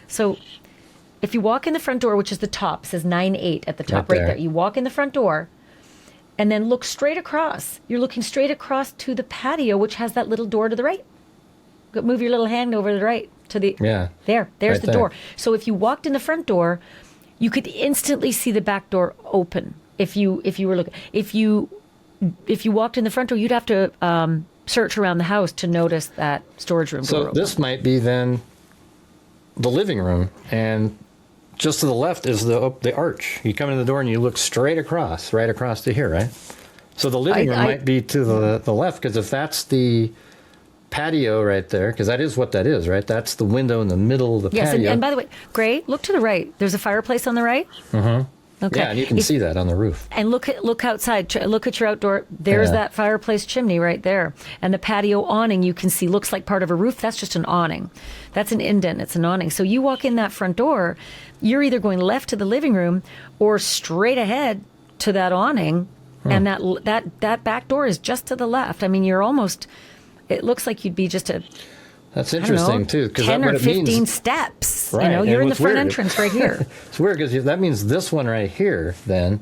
Speaker 1: So if you walk in the front door, which is the top, says 9-8 at the top right there. You walk in the front door and then look straight across. You're looking straight across to the patio, which has that little door to the right. Move your little hand over to the right to the there's right the door. So if you walked in the front door, you could instantly see the back door open. If you were looking, if you walked in the front door, you'd have to search around the house to notice that storage room door open.
Speaker 2: So this might be then the living room, and just to the left is the arch. You come in the door and you look straight across, right across to here, right? So the living room might be to the left, because if that's the patio right there, because that is what that is, right? That's the window in the middle of the patio.
Speaker 1: Yes, and by the way, Gray, look to the right. There's a fireplace on the right.
Speaker 2: Mm-hmm.
Speaker 1: Okay.
Speaker 2: Yeah, and you can see that on the roof.
Speaker 1: And look outside. Look at your outdoor. There's that fireplace chimney right there. And the patio awning you can see looks like part of a roof. That's just an awning. That's an indent. It's an awning. So you walk in that front door, you're either going left to the living room or straight ahead to that awning. And that back door is just to the left. I mean, you're almost, it looks like you'd be just
Speaker 2: That's interesting, too.
Speaker 1: 10 or 15 steps.
Speaker 2: Right.
Speaker 1: You're in the front entrance right here.
Speaker 2: It's weird because that means this one right here, then,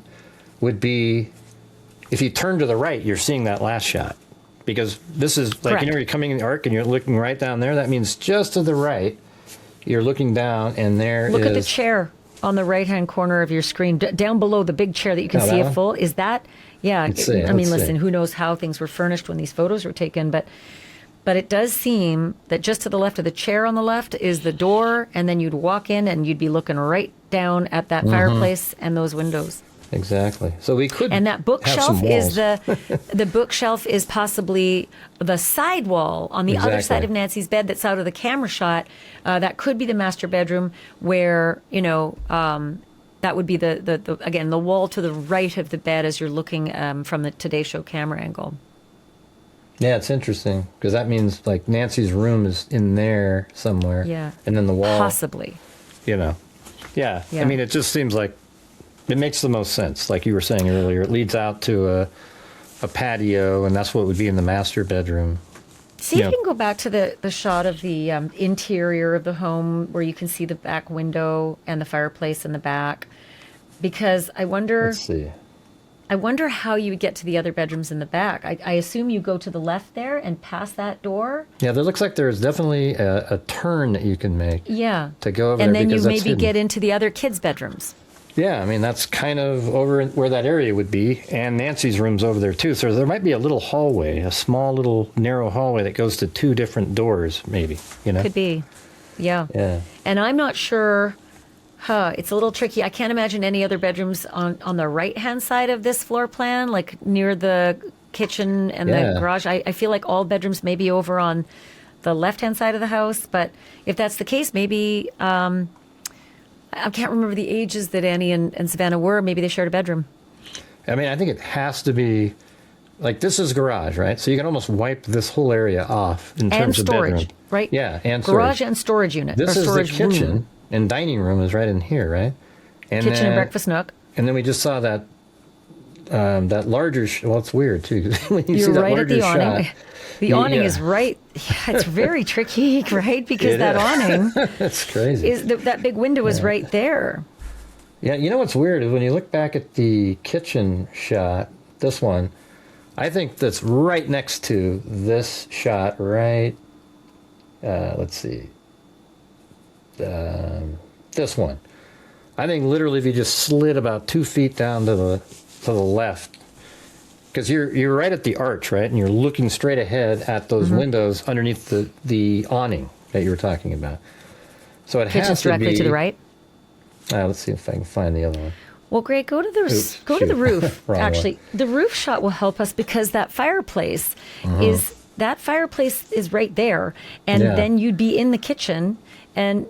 Speaker 2: would be, if you turn to the right, you're seeing that last shot. Because this is, like, you're coming in the arc and you're looking right down there. That means just to the right, you're looking down and Look
Speaker 1: at the chair on the right-hand corner of your screen. Down below the big chair that you can see it full. Is that, listen, who knows how things were furnished when these photos were taken, but it does seem that just to the left of the chair on the left is the door, and then you'd walk in and you'd be looking right down at that fireplace and those windows.
Speaker 2: Exactly. So we could
Speaker 1: and that bookshelf is the bookshelf is possibly the side wall on the other side of Nancy's bed that's out of the camera shot. That could be the master bedroom where, that would be the wall to the right of the bed as you're looking from the Today Show camera angle.
Speaker 2: Yeah, it's interesting because that means like Nancy's room is in there somewhere.
Speaker 1: Yeah.
Speaker 2: And then the wall.
Speaker 1: Possibly.
Speaker 2: Yeah. I mean, it just seems like it makes the most sense. Like you were saying earlier, it leads out to a patio, and that's what would be in the master bedroom.
Speaker 1: See if you can go back to the shot of the interior of the home where you can see the back window and the fireplace in the back. Because I wonder...
Speaker 2: Let's see.
Speaker 1: I wonder how you would get to the other bedrooms in the back. I assume you go to the left there and past that door. Yeah,
Speaker 2: there looks like there's definitely a turn that you can make.
Speaker 1: Yeah.
Speaker 2: To go over
Speaker 1: and
Speaker 2: there.
Speaker 1: And then you maybe
Speaker 2: hidden.
Speaker 1: Get into the other kids' bedrooms.
Speaker 2: Yeah, I mean, that's kind of over where that area would be. And Nancy's room's over there, too. So there might be a little hallway, a small little narrow hallway that goes to 2 different doors, maybe.
Speaker 1: Could be. Yeah. And I'm not sure... it's a little tricky. I can't imagine any other bedrooms on the right-hand side of this floor plan, like near the kitchen and the garage. I feel like all bedrooms may be over on the left-hand side of the house. But if that's the case, maybe I can't remember the ages that Annie and Savannah were. Maybe they shared a bedroom.
Speaker 2: I mean, I think it has to be, like, this is garage, right? So you can almost wipe this whole area off in terms of
Speaker 1: storage,
Speaker 2: bedroom.
Speaker 1: right?
Speaker 2: Yeah, and
Speaker 1: garage
Speaker 2: storage.
Speaker 1: and storage unit.
Speaker 2: This
Speaker 1: or
Speaker 2: is the
Speaker 1: storage
Speaker 2: kitchen,
Speaker 1: room.
Speaker 2: and dining room is right in here, right? And
Speaker 1: Kitchen
Speaker 2: then,
Speaker 1: and breakfast nook.
Speaker 2: And then we just saw that that larger. Well, it's weird too. When you see
Speaker 1: You're
Speaker 2: that
Speaker 1: right at the
Speaker 2: larger
Speaker 1: awning.
Speaker 2: shot,
Speaker 1: The awning is right. Yeah, it's very tricky, right? Because that awning
Speaker 2: That's crazy.
Speaker 1: is that big window is right there.
Speaker 2: Yeah, you know what's weird is when you look back at the kitchen shot, this one, I think that's right next to this shot, right? Let's see. This one. I think literally if you just slid about 2 feet down to the left, because you're right at the arch, right? And you're looking straight ahead at those windows underneath the awning that you were talking about. So it
Speaker 1: Kitchen's
Speaker 2: has to
Speaker 1: directly
Speaker 2: be,
Speaker 1: to the right.
Speaker 2: Let's see if I can find the other one.
Speaker 1: Well, Gray, go to the
Speaker 2: shoot.
Speaker 1: roof.
Speaker 2: Wrong
Speaker 1: Actually, the roof shot will help us because that fireplace is right there, and
Speaker 2: Yeah.
Speaker 1: then you'd be in the kitchen, and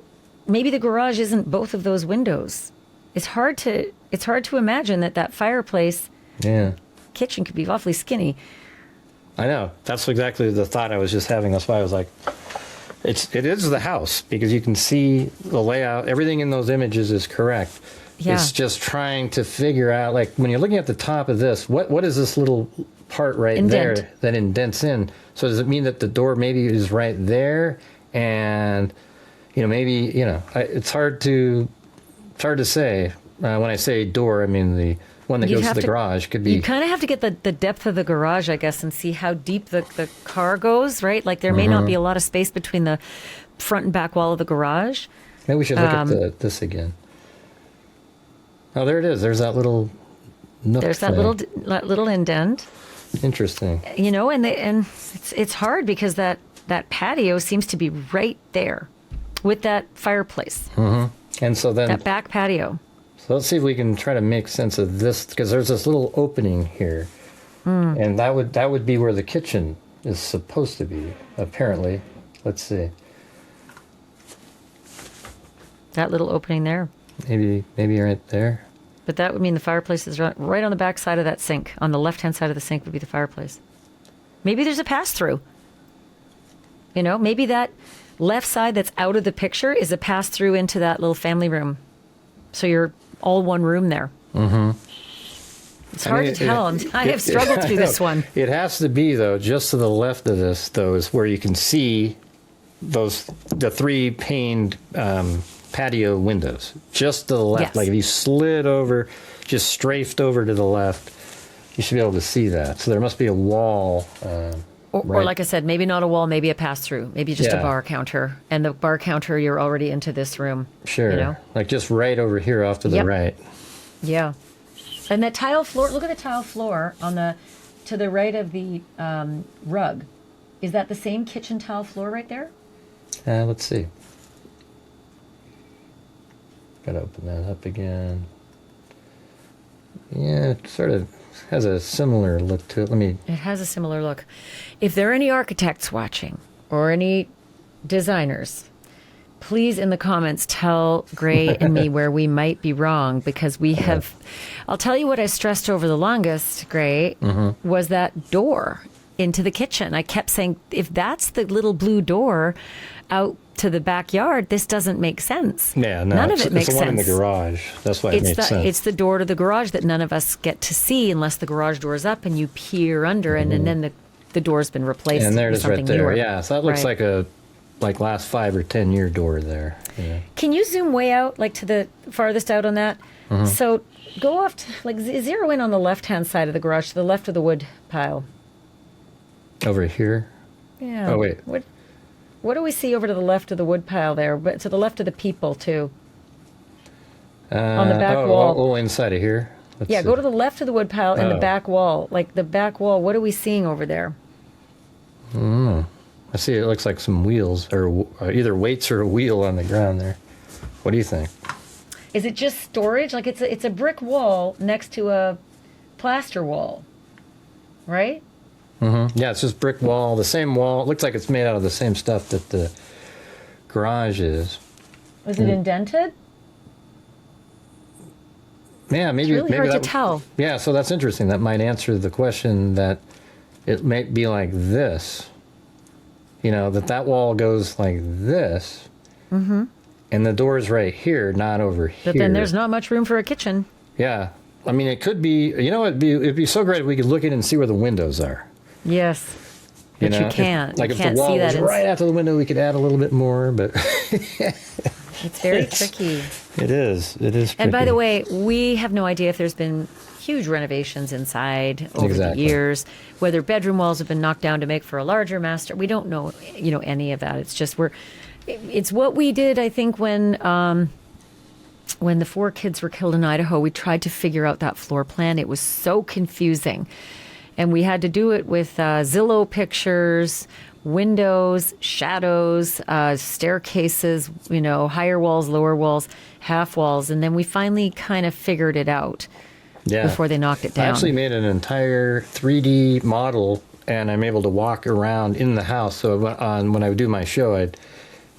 Speaker 1: maybe the garage isn't both of those windows. It's hard to imagine that fireplace
Speaker 2: Yeah.
Speaker 1: kitchen could be awfully skinny.
Speaker 2: I know. That's exactly the thought I was just having. That's why I was like, it is the house because you can see the layout. Everything in those images is correct.
Speaker 1: Yeah.
Speaker 2: It's just trying to figure out, like, when you're looking at the top of this, what is this little part right
Speaker 1: Indent.
Speaker 2: there that indents in? So does it mean that the door maybe is right there? And, maybe, it's hard to say. When I say door, I mean the one that goes to the garage could be.
Speaker 1: You kind of have to get the depth of the garage, I guess, and see how deep the car goes, right? Like there may not be a lot of space between the front and back wall of the garage.
Speaker 2: Maybe we should look at this again. Oh, there it is. There's that little nook.
Speaker 1: There's that little indent.
Speaker 2: Interesting.
Speaker 1: And it's hard because that patio seems to be right there with that fireplace.
Speaker 2: Mm-hmm. And so then
Speaker 1: that back patio.
Speaker 2: So let's see if we can try to make sense of this because there's this little opening here, and that would be where the kitchen is supposed to be. Apparently, let's see.
Speaker 1: That little opening there.
Speaker 2: Maybe right there.
Speaker 1: But that would mean the fireplace is right on the back side of that sink. On the left-hand side of the sink would be the fireplace. Maybe there's a pass-through. Maybe that left side that's out of the picture is a pass-through into that little family room. So you're all one room there. Mm-hmm. It's hard to tell. I have struggled through this one.
Speaker 2: It has to be, though, just to the left of this, though, is where you can see the three paned patio windows. Just to the left.
Speaker 1: Yes.
Speaker 2: Like if you slid over, just strafed over to the left, you should be able to see that. So there must be a wall.
Speaker 1: Or like I said, maybe not a wall, maybe a pass-through. Maybe just a bar counter. And the bar counter, you're already into this room.
Speaker 2: Sure. Like just right over here off to the right.
Speaker 1: Yeah. And that tile floor, look at the tile floor to the right of the rug. Is that the same kitchen tile floor right there?
Speaker 2: Let's see. Gotta open that up again. Yeah, it sort of has a similar look to it.
Speaker 1: It has a similar look. If there are any architects watching or any designers, please in the comments tell Gray and me where we might be wrong because we have. I'll tell you what I stressed over the longest, Gray, was that door into the kitchen. I kept saying, if that's the little blue door out to the backyard, this doesn't make sense.
Speaker 2: Yeah, no,
Speaker 1: none of it makes sense.
Speaker 2: It's the one in the garage. That's why it makes sense.
Speaker 1: It's the door to the garage that none of us get to see unless the garage door is up and you peer under, and then the door's been replaced.
Speaker 2: And there it
Speaker 1: with
Speaker 2: is right
Speaker 1: something
Speaker 2: there.
Speaker 1: newer.
Speaker 2: Yeah, so that looks like a last 5 or 10 year door there. Yeah.
Speaker 1: Can you zoom way out, like to the farthest out on that? So go off, zero in on the left-hand side of the garage, to the left of the wood pile.
Speaker 2: Over here?
Speaker 1: Yeah.
Speaker 2: Oh, wait.
Speaker 1: What do we see over to the left of the wood pile there? But to the left of the people, too. On the back wall.
Speaker 2: Oh, inside of here? Let's see.
Speaker 1: Go to the left of the wood pile and the back wall. Like the back wall, what are we seeing over there?
Speaker 2: I see it looks like some wheels, or either weights or a wheel on the ground there. What do you think?
Speaker 1: Is it just storage? Like it's a brick wall next to a plaster wall, right?
Speaker 2: Yeah, it's just brick wall, the same wall. It looks like it's made out of the same stuff that the garage is.
Speaker 1: Was it indented?
Speaker 2: Yeah, maybe
Speaker 1: It's really
Speaker 2: maybe
Speaker 1: hard to tell.
Speaker 2: Yeah, so that's interesting. That might answer the question that it might be like this. You know, that wall goes like this, and the door's right here, not over here.
Speaker 1: But then there's not much room for a kitchen.
Speaker 2: Yeah, I mean, it could be. You know, it'd be so great if we could look in and see where the windows are.
Speaker 1: Yes, but you can't.
Speaker 2: Like
Speaker 1: you
Speaker 2: if
Speaker 1: can't
Speaker 2: the wall
Speaker 1: see that
Speaker 2: was right after the window, we could add a little bit more. But
Speaker 1: it's very tricky.
Speaker 2: It is. It is.
Speaker 1: And by
Speaker 2: tricky.
Speaker 1: the way, we have no idea if there's been huge renovations inside over the
Speaker 2: Exactly.
Speaker 1: years, whether bedroom walls have been knocked down to make for a larger master. We don't know, any of that. It's just it's what we did, I think, when the 4 kids were killed in Idaho. We tried to figure out that floor plan. It was so confusing. And we had to do it with Zillow pictures, windows, shadows, staircases, higher walls, lower walls, half walls. And then we finally kind of figured it out before they knocked it down.
Speaker 2: I actually made an entire 3D model, and I'm able to walk around in the house. So when I would do my show, I'd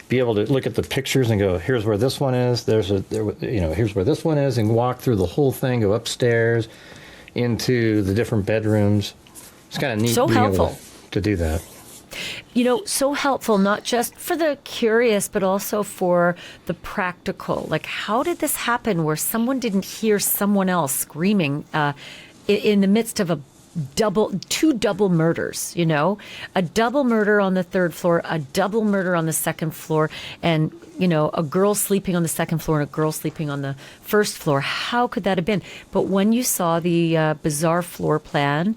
Speaker 2: be able to look at the pictures and go, here's where this one is. Here's where this one is, and walk through the whole thing, go upstairs into the different bedrooms. It's kind of neat
Speaker 1: So
Speaker 2: being
Speaker 1: helpful.
Speaker 2: able to do that.
Speaker 1: So helpful, not just for the curious, but also for the practical. Like, how did this happen where someone didn't hear someone else screaming in the midst of two double murders, a double murder on the 3rd floor, a double murder on the 2nd floor, and, a girl sleeping on the 2nd floor and a girl sleeping on the 1st floor. How could that have been? But when you saw the bizarre floor plan,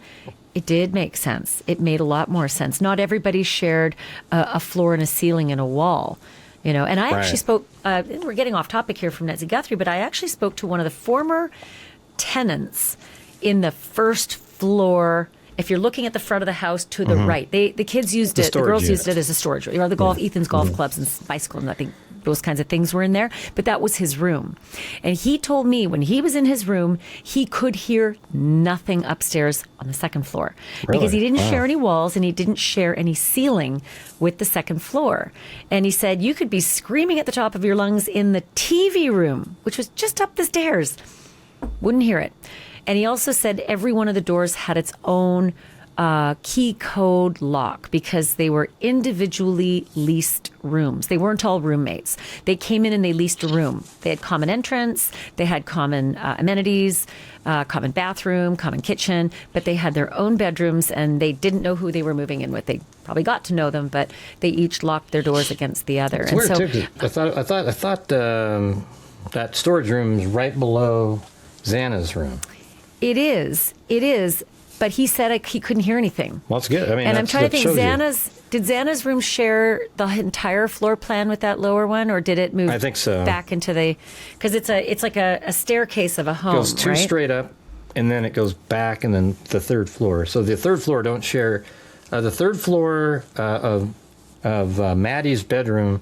Speaker 1: it did make sense. It made a lot more sense. Not everybody shared a floor and a ceiling and a wall, And I actually spoke, we're getting off topic here from Nancy Guthrie, but I actually spoke to one of the former tenants in the 1st floor. If you're looking at the front of the house to the right, the kids used it, the girls used it as a storage room. Ethan's golf clubs and bicycle, and I think those kinds of things were in there. But that was his room. And he told me when he was in his room, he could hear nothing upstairs on the 2nd floor.
Speaker 2: Really?
Speaker 1: Because he didn't
Speaker 2: Wow.
Speaker 1: share any walls and he didn't share any ceiling with the 2nd floor. And he said, you could be screaming at the top of your lungs in the TV room, which was just up the stairs. Wouldn't hear it. And he also said every one of the doors had its own key code lock because they were individually leased rooms. They weren't all roommates. They came in and they leased a room. They had common entrance, they had common amenities, common bathroom, common kitchen, but they had their own bedrooms and they didn't know who they were moving in with. They probably got to know them, but they each locked their doors against the other.
Speaker 2: It's weird too. 'Cause I thought that storage room is right below Xana's room.
Speaker 1: It is. But he said he couldn't hear anything.
Speaker 2: Well, that's good. I mean,
Speaker 1: And I'm trying to
Speaker 2: that
Speaker 1: think,
Speaker 2: shows you.
Speaker 1: did Xana's room share the entire floor plan with that lower one, or did it move
Speaker 2: I think so.
Speaker 1: back into because it's like a staircase of a home,
Speaker 2: Goes 2
Speaker 1: right?
Speaker 2: straight up, and then it goes back, and then the 3rd floor. So the 3rd floor don't share. The 3rd floor of Maddie's bedroom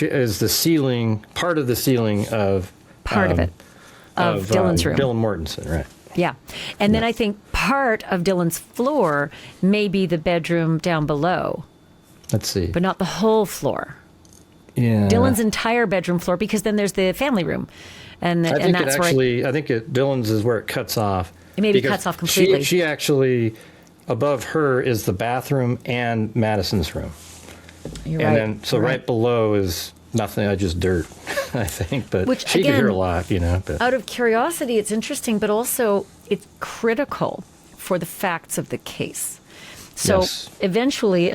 Speaker 2: is the ceiling, part of the ceiling of
Speaker 1: Dylan's room.
Speaker 2: Dylan Mortensen, right?
Speaker 1: Yeah. And then I think part of Dylan's floor may be the bedroom down below,
Speaker 2: Let's see.
Speaker 1: but not the whole floor.
Speaker 2: Yeah.
Speaker 1: Dylan's entire bedroom floor, because then there's the family room. And
Speaker 2: I think
Speaker 1: that's
Speaker 2: Dylan's is where it cuts off.
Speaker 1: It maybe
Speaker 2: because
Speaker 1: cuts off completely.
Speaker 2: She actually, above her is the bathroom and Madison's room.
Speaker 1: You're
Speaker 2: And
Speaker 1: right.
Speaker 2: then, so right below is nothing, just dirt, I think. But
Speaker 1: Which,
Speaker 2: she could
Speaker 1: again,
Speaker 2: hear a lot, But.
Speaker 1: Out of curiosity, it's interesting, but also it's critical for the facts of the case. So
Speaker 2: Yes.
Speaker 1: eventually,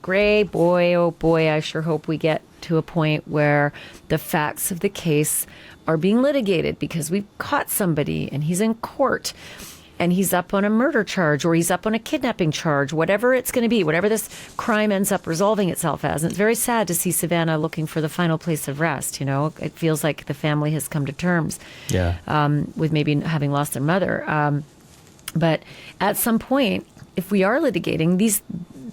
Speaker 1: Gray, boy, oh boy, I sure hope we get to a point where the facts of the case are being litigated because we've caught somebody and he's in court and he's up on a murder charge or he's up on a kidnapping charge, whatever it's going to be, whatever this crime ends up resolving itself as. And it's very sad to see Savannah looking for the final place of rest. It feels like the family has come to terms with maybe having lost their mother. But at some point, if we are litigating, these,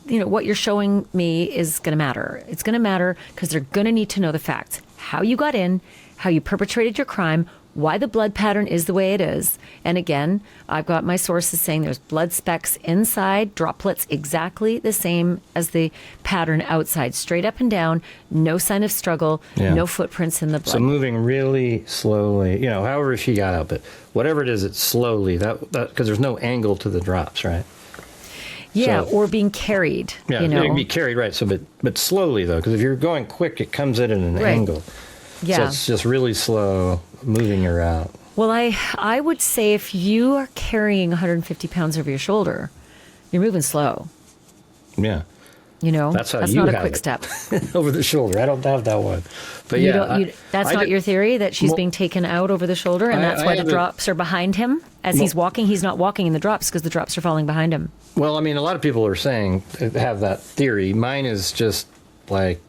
Speaker 1: what you're showing me is going to matter. It's going to matter because they're going to need to know the facts. How you got in, how you perpetrated your crime, why the blood pattern is the way it is. And again, I've got my sources saying there's blood specks inside, droplets exactly the same as the pattern outside, straight up and down, no sign of struggle, no footprints in the blood.
Speaker 2: So moving really slowly, however she got out, but whatever it is, it's slowly, that because there's no angle to the drops, right?
Speaker 1: Yeah, or being carried.
Speaker 2: Yeah, it can be carried, right. So, but slowly, though, because if you're going quick, it comes in at an angle. Yeah. So it's just really slow moving her out.
Speaker 1: Well, I would say if you are carrying 150 pounds over your shoulder, you're moving slow.
Speaker 2: Yeah. That's
Speaker 1: that's not a quick step.
Speaker 2: Over the shoulder. I don't have that one. But
Speaker 1: that's not your theory, that she's being taken out over the shoulder, and that's why the drops are behind him? As he's walking, he's not walking in the drops because the drops are falling behind him.
Speaker 2: Well, I mean, a lot of people are saying, have that theory. Mine is just like,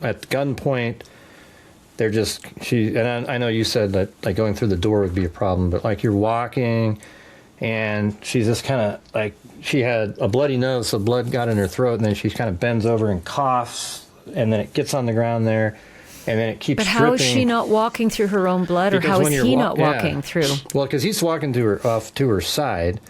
Speaker 2: at gunpoint, they're just, and I know you said that like going through the door would be a problem, but like you're walking and she's just kind of like, she had a bloody nose, so blood got in her throat, and then she kind of bends over and coughs, and then it gets on the ground there, and then it keeps dripping.
Speaker 1: But how is she not walking through her own blood, or how is he not walking through?
Speaker 2: Well, because he's walking off to her side,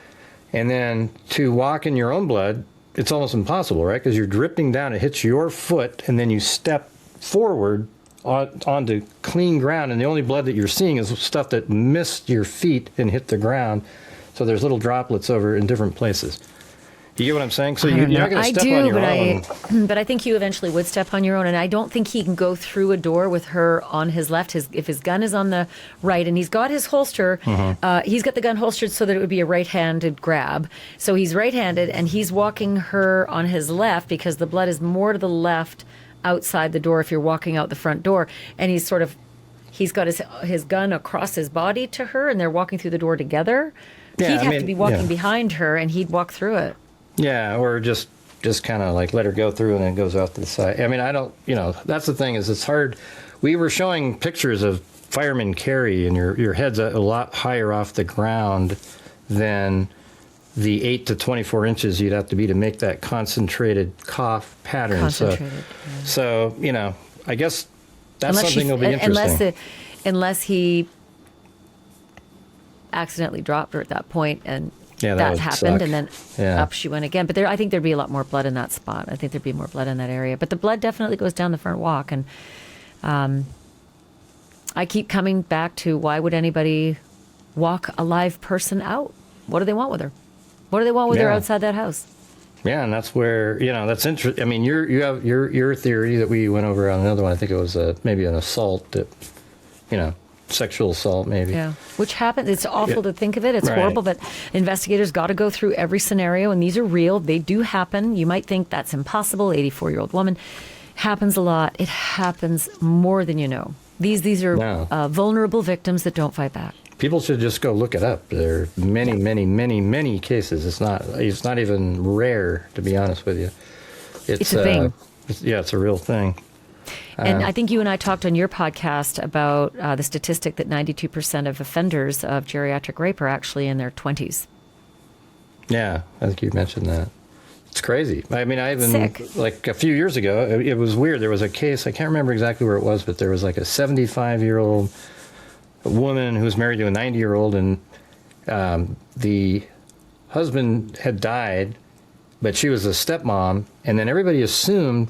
Speaker 2: and then to walk in your own blood, it's almost impossible, right? Because you're dripping down, it hits your foot, and then you step forward onto clean ground, and the only blood that you're seeing is stuff that missed your feet and hit the ground. So there's little droplets over in different places. You get what I'm saying? So you're not going to step on your own.
Speaker 1: But I think you eventually would step on your own, and I don't think he can go through a door with her on his left. If his gun is on the right, and he's got his holster, he's got the gun holstered so that it would be a right-handed grab. So he's right-handed, and he's walking her on his left because the blood is more to the left outside the door if you're walking out the front door, and he's got his gun across his body to her, and they're walking through the door together. He'd have to be walking behind her, and he'd walk through it. Yeah,
Speaker 2: or just kind of like let her go through and then goes out to the side. I mean, I don't, that's the thing is it's hard. We were showing pictures of firemen carry, and your head's a lot higher off the ground than the 8 to 24 inches you'd have to be to make that concentrated cough pattern. So, I guess that's something that'll be interesting.
Speaker 1: Unless he accidentally dropped her at that point, and
Speaker 2: that
Speaker 1: happened,
Speaker 2: suck.
Speaker 1: And then up she went again. But I think there'd be a lot more blood in that spot. I think there'd be more blood in that area. But the blood definitely goes down the front walk, and I keep coming back to, why would anybody walk a live person out? What do they want with her? What do they want with her outside that house?
Speaker 2: Yeah, and that's where, that's interesting. I mean, you have your theory that we went over on another one. I think it was maybe an assault that, sexual assault maybe.
Speaker 1: Yeah, which happens. It's awful to think of it. It's horrible, but investigators got to go through every scenario, and these are real. They do happen. You might think that's impossible. 84-year-old woman. Happens a lot. It happens more than you know. These are vulnerable victims that don't fight back.
Speaker 2: People should just go look it up. There are many, many, many, many cases. It's not even rare, to be honest with you.
Speaker 1: It's a thing.
Speaker 2: It's a real thing.
Speaker 1: And I think you and I talked on your podcast about the statistic that 92% of offenders of geriatric rape are actually in their 20s.
Speaker 2: Yeah, I think you mentioned that. It's crazy. I mean,
Speaker 1: Sick.
Speaker 2: Like a few years ago, it was weird. There was a case, I can't remember exactly where it was, but there was like a 75-year-old woman who was married to a 90-year-old, and the husband had died, but she was a stepmom, and then everybody assumed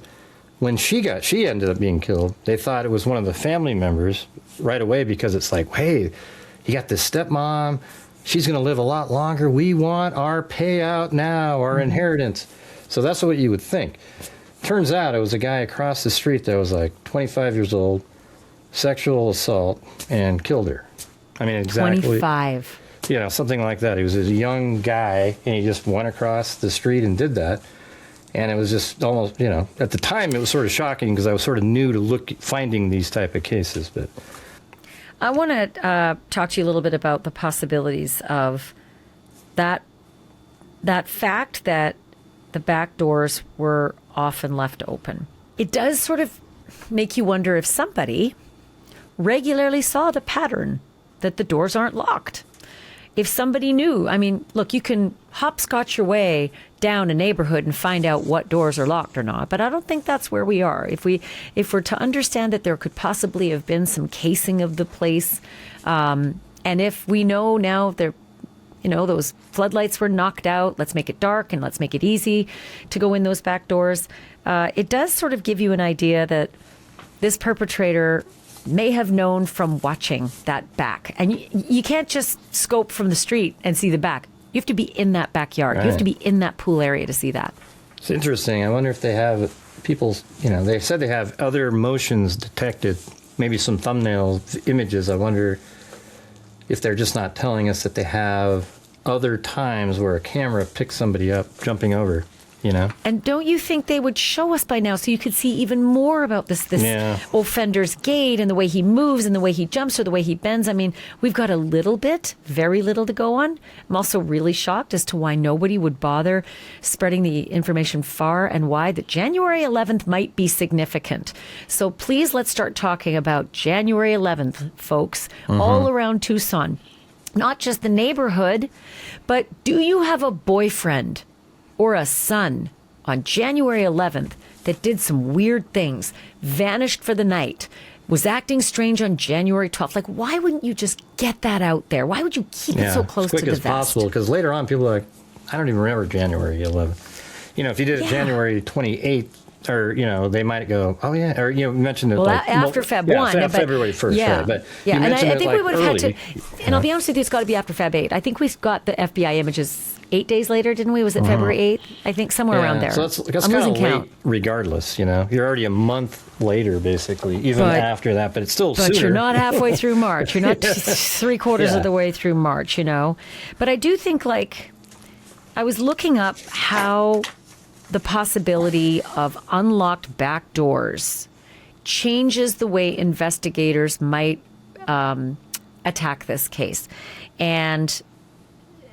Speaker 2: when she ended up being killed, they thought it was one of the family members right away, because it's like, hey, you got this stepmom, she's going to live a lot longer, we want our payout now, our inheritance. So that's what you would think. Turns out it was a guy across the street that was like 25 years old, sexual assault, and killed her. I mean, exactly.
Speaker 1: 25.
Speaker 2: Something like that. He was a young guy, and he just went across the street and did that. And it was just almost, at the time it was sort of shocking, because I was sort of new to finding these type of cases. But
Speaker 1: I want to talk to you a little bit about the possibilities of that fact that the back doors were often left open. It does sort of make you wonder if somebody regularly saw the pattern that the doors aren't locked. if somebody knew, I mean, look, you can hopscotch your way down a neighborhood and find out what doors are locked or not, but I don't think that's where we are. If we're to understand that there could possibly have been some casing of the place, and if we know now those floodlights were knocked out, let's make it dark and let's make it easy to go in those back doors. It does sort of give you an idea that this perpetrator may have known from watching that back. And you can't just scope from the street and see the back. You have to be in that backyard.
Speaker 2: Right.
Speaker 1: You have to be in that pool area to see that.
Speaker 2: It's interesting. I wonder if they have they said they have other motions detected, maybe some thumbnail images. I wonder if they're just not telling us that they have other times where a camera picks somebody up jumping over,
Speaker 1: And don't you think they would show us by now so you could see even more about this offender's gait and the way he moves and the way he jumps or the way he bends? I mean, we've got very little to go on. I'm also really shocked as to why nobody would bother spreading the information far and wide that January 11th might be significant. So please, let's start talking about January 11th, folks, all around Tucson. Not just the neighborhood, but do you have a boyfriend or a son on January 11th that did some weird things, vanished for the night, was acting strange on January 12th? Like, why wouldn't you just get that out there? Why would you keep it so close to the vest?
Speaker 2: As quick as possible, because later on people are like, I don't even remember January 11th. If you did it January 28th, or, they might go, oh, yeah. Or, you mentioned it
Speaker 1: after Feb 1.
Speaker 2: February 1st, right? But
Speaker 1: yeah, and I think we would have
Speaker 2: early,
Speaker 1: had to, and I'll be honest with you, it's got to be after Feb 8. I think we got the FBI images 8 days later, didn't we? Was it February 8th? I think somewhere around there.
Speaker 2: So that's kind of late regardless, You're already a month later, basically, even after that, but it's still sooner.
Speaker 1: But you're not halfway through March. You're not three-quarters of the way through March, But I do think, I was looking up how the possibility of unlocked back doors changes the way investigators might attack this case. And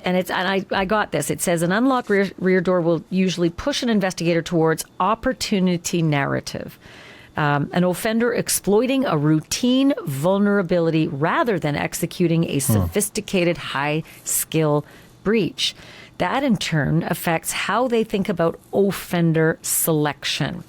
Speaker 1: I got this. It says an unlocked rear door will usually push an investigator towards opportunity narrative. An offender exploiting a routine vulnerability rather than executing a sophisticated high-skill breach. That, in turn, affects how they think about offender selection.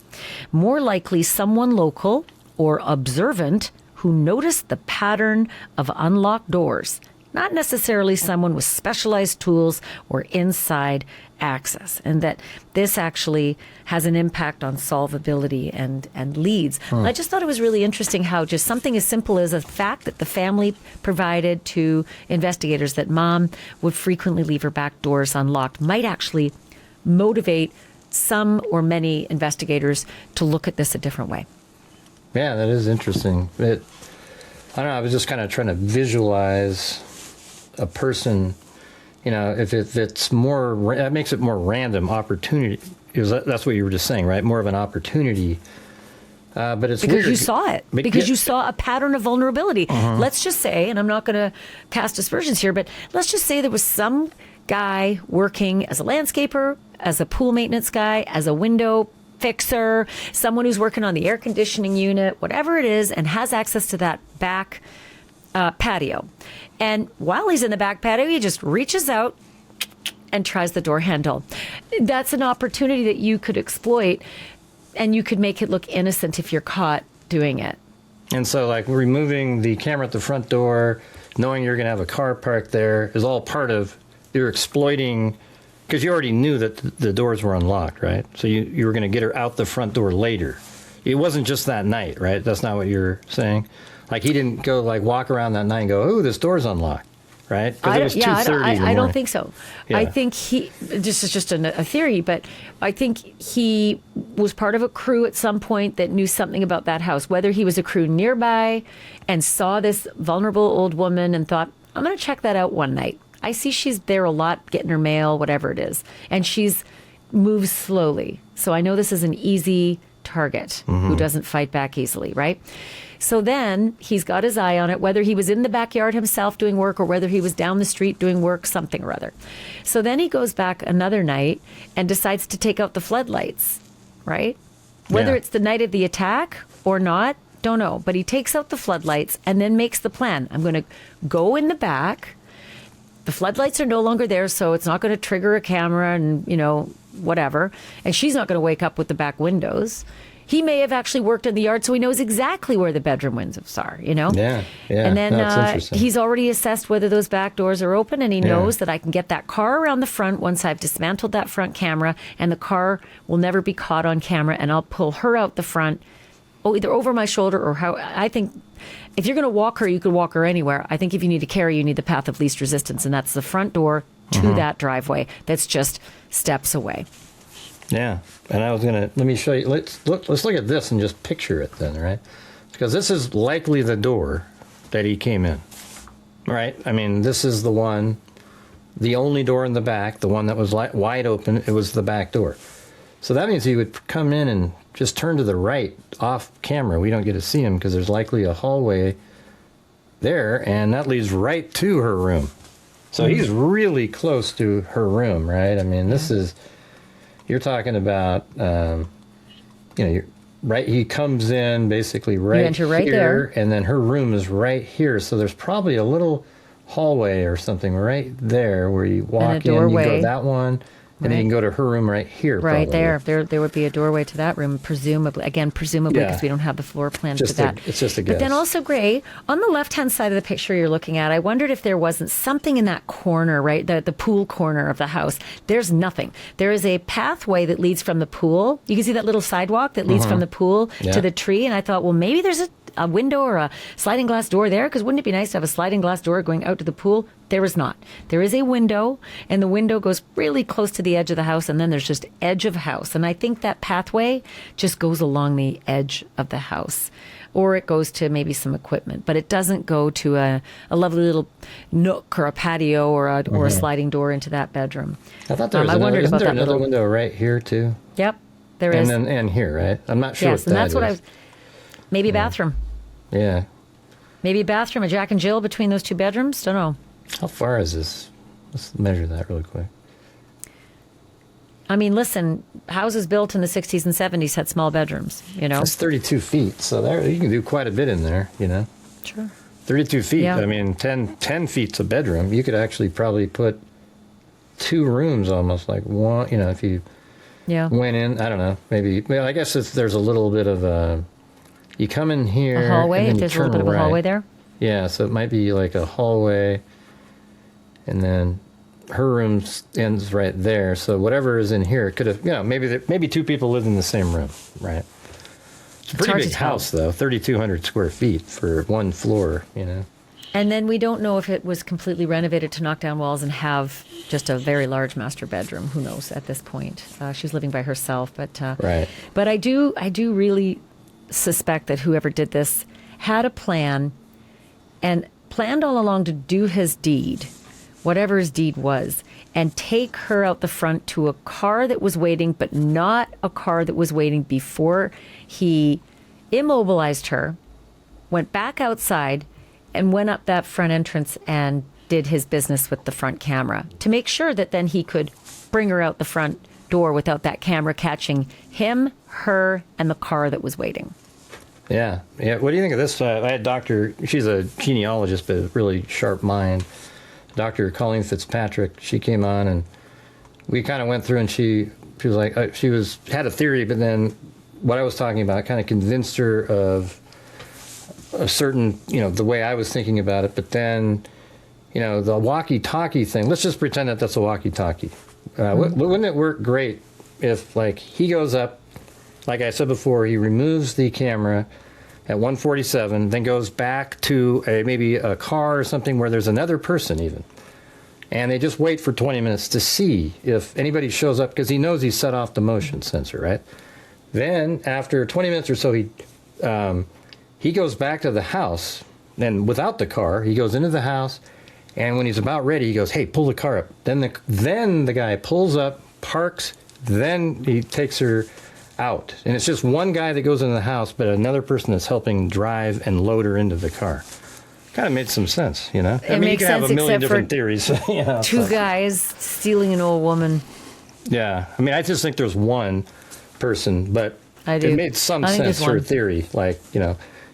Speaker 1: More likely, someone local or observant who noticed the pattern of unlocked doors, not necessarily someone with specialized tools or inside access, and that this actually has an impact on solvability and leads. I just thought it was really interesting how just something as simple as a fact that the family provided to investigators that mom would frequently leave her back doors unlocked might actually motivate some or many investigators to look at this a different way.
Speaker 2: Yeah, that is interesting. I don't know, I was just kind of trying to visualize a person, if it's more, that makes it more random opportunity. That's what you were just saying, right? More of an opportunity. But it's
Speaker 1: because
Speaker 2: weird.
Speaker 1: You saw it. Because you saw a pattern of vulnerability. Let's just say, and I'm not going to cast aspersions here, but let's just say there was some guy working as a landscaper, as a pool maintenance guy, as a window fixer, someone who's working on the air conditioning unit, whatever it is, and has access to that back patio. And while he's in the back patio, he just reaches out and tries the door handle. That's an opportunity that you could exploit, and you could make it look innocent if you're caught doing it.
Speaker 2: And so, removing the camera at the front door, knowing you're going to have a car parked there, is all part of you're exploiting, because you already knew that the doors were unlocked, right? So you were going to get her out the front door later. It wasn't just that night, right? That's not what you're saying? He didn't go, walk around that night and go, oh, this door's unlocked, right? Because it was 2:30 in the morning.
Speaker 1: I don't think so. Yeah. I think this is just a theory, but I think he was part of a crew at some point that knew something about that house, whether he was a crew nearby and saw this vulnerable old woman and thought, I'm going to check that out one night. I see she's there a lot, getting her mail, whatever it is, and she's moves slowly. So I know this is an easy target who doesn't fight back easily, right? So then he's got his eye on it, whether he was in the backyard himself doing work or whether he was down the street doing work, something or other. So then he goes back another night and decides to take out the floodlights, right? Whether it's the night of the attack or not, don't know. But he takes out the floodlights and then makes the plan. I'm going to go in the back the floodlights are no longer there, so it's not going to trigger a camera and, whatever. And she's not going to wake up with the back windows. He may have actually worked in the yard, so he knows exactly where the bedroom windows are,
Speaker 2: Yeah.
Speaker 1: And then
Speaker 2: That's interesting.
Speaker 1: he's already assessed whether those back doors are open, and he knows that I can get that car around the front once I've dismantled that front camera, and the car will never be caught on camera, and I'll pull her out the front, either over my shoulder or how. I think if you're going to walk her, you could walk her anywhere. I think if you need to carry, you need the path of least resistance, and that's the front door to that driveway that's just steps away.
Speaker 2: Yeah, and I was gonna let me show you. Let's look at this and just picture it then, right? Because this is likely the door that he came in, right? I mean, this is the only door in the back, the one that was wide open. It was the back door, so that means he would come in and just turn to the right off camera. We don't get to see him because there's likely a hallway there, and that leads right to her room. So he's really close to her room, right? I mean, this is. You're talking about, you're right. He comes in basically right here,
Speaker 1: right there.
Speaker 2: and then her room is right here. So there's probably a little hallway or something right there where you walk in. You go that one, and then you can go to her room right here.
Speaker 1: Right
Speaker 2: probably.
Speaker 1: there would be a doorway to that room, presumably because we don't have the floor plan for that.
Speaker 2: It's just a guess.
Speaker 1: But then also, Gray, on the left-hand side of the picture you're looking at, I wondered if there wasn't something in that corner, right, the pool corner of the house. There's nothing. There is a pathway that leads from the pool. You can see that little sidewalk that leads from the pool to the tree, and I thought, well, maybe there's a window or a sliding glass door there, because wouldn't it be nice to have a sliding glass door going out to the pool? There is not. There is a window, and the window goes really close to the edge of the house, and then there's just edge of house. And I think that pathway just goes along the edge of the house, or it goes to maybe some equipment, but it doesn't go to a lovely little nook or a patio or a sliding door into that bedroom.
Speaker 2: I thought there was another window right here too.
Speaker 1: Yep, there is.
Speaker 2: And here, right? I'm not sure.
Speaker 1: Yes, and that's what maybe a bathroom.
Speaker 2: Yeah.
Speaker 1: Maybe a bathroom, a Jack and Jill between those two bedrooms. Don't know.
Speaker 2: How far is this? Let's measure that really quick.
Speaker 1: I mean, listen, houses built in the 60s and 70s had small bedrooms,
Speaker 2: That's 32 feet, so there you can do quite a bit in there,
Speaker 1: Sure.
Speaker 2: 32 feet,
Speaker 1: Yeah.
Speaker 2: I mean, 10 feet's a bedroom. You could actually probably put 2 rooms almost, like one, if you went in, I don't know, maybe, well, I guess there's a little bit of a, you come in here.
Speaker 1: A hallway,
Speaker 2: and
Speaker 1: if there's a little bit of a hallway there?
Speaker 2: Yeah, so it might be like a hallway, and then her room ends right there. So whatever is in here could have, maybe 2 people lived in the same room, right? It's a pretty big house, though, 3,200 square feet for one floor,
Speaker 1: And then we don't know if it was completely renovated to knock down walls and have just a very large master bedroom. Who knows at this point? She's living by herself, but
Speaker 2: right.
Speaker 1: But I do really suspect that whoever did this had a plan and planned all along to do his deed, whatever his deed was, and take her out the front to a car that was waiting, but not a car that was waiting before he immobilized her, went back outside, and went up that front entrance and did his business with the front camera to make sure that then he could bring her out the front door without that camera catching him, her, and the car that was waiting.
Speaker 2: Yeah. What do you think of this? I had she's a genealogist, but a really sharp mind. Dr. Colleen Fitzpatrick, she came on and we kind of went through, and she was like, had a theory, but then what I was talking about kind of convinced her of a certain, the way I was thinking about it. But then, the walkie-talkie thing, let's just pretend that that's a walkie-talkie. Wouldn't it work great if, like, he goes up, like I said before, he removes the camera at 147, then goes back to maybe a car or something where there's another person even. And they just wait for 20 minutes to see if anybody shows up, because he knows he's set off the motion sensor, right? Then after 20 minutes or so, he goes back to the house, and without the car, he goes into the house, and when he's about ready, he goes, hey, pull the car up. Then the guy pulls up, parks, then he takes her out. And it's just one guy that goes into the house, but another person that's helping drive and load her into the car. Kind of made some sense,
Speaker 1: It
Speaker 2: I mean,
Speaker 1: makes
Speaker 2: you can have a million
Speaker 1: sense,
Speaker 2: different theories.
Speaker 1: Two guys stealing an old woman.
Speaker 2: Yeah. I mean, I just think there's one person, but
Speaker 1: I do.
Speaker 2: it made some sense, her theory. Like,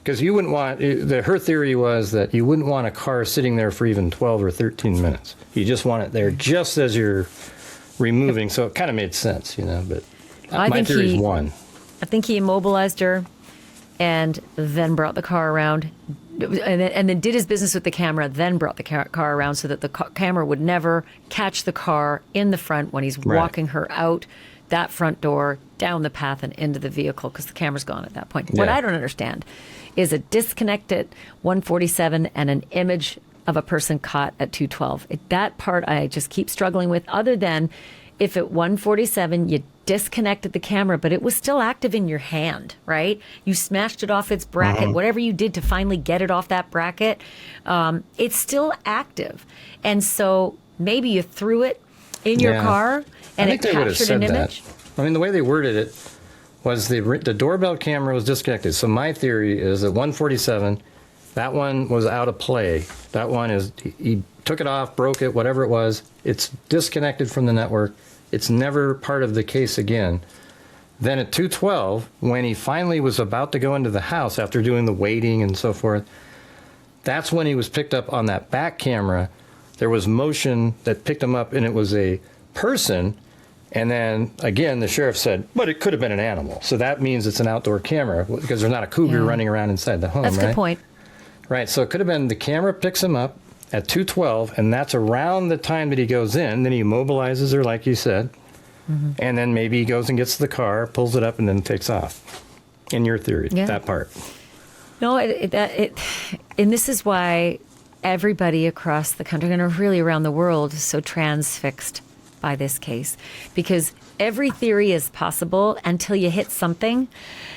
Speaker 2: Because you wouldn't want, her theory was that you wouldn't want a car sitting there for even 12 or 13 minutes. You just want it there just as you're removing. So it kind of made sense, but my theory is one.
Speaker 1: I think he immobilized her and then brought the car around and then did his business with the camera, then brought the car around so that the camera would never catch the car in the front when he's walking her out that front door, down the path and into the vehicle, because the camera's gone at that point. Yeah. What I don't understand is a disconnected 147 and an image of a person caught at 212. That part I just keep struggling with, other than if at 147 you disconnected the camera, but it was still active in your hand, right? You smashed it off its bracket, whatever you did to finally get it off that bracket, it's still active. And so maybe you threw it in your car and it captured an image.
Speaker 2: I mean, the way they worded it was the doorbell camera was disconnected. So my theory is that 147, that one was out of play. That one is, he took it off, broke it, whatever it was. It's disconnected from the network. It's never part of the case again. Then at 212, when he finally was about to go into the house after doing the waiting and so forth, that's when he was picked up on that back camera. There was motion that picked him up, and it was a person. And then, again, the sheriff said, but it could have been an animal. So that means it's an outdoor camera, because there's not a cougar running around inside the home,
Speaker 1: That's a good point.
Speaker 2: Right, so it could have been the camera picks him up at 212, and that's around the time that he goes in. Then he immobilizes her, like you said, and then maybe he goes and gets the car, pulls it up, and then takes off. In your theory, that part.
Speaker 1: No, and this is why everybody across the country, and really around the world, is so transfixed by this case, because every theory is possible until you hit something.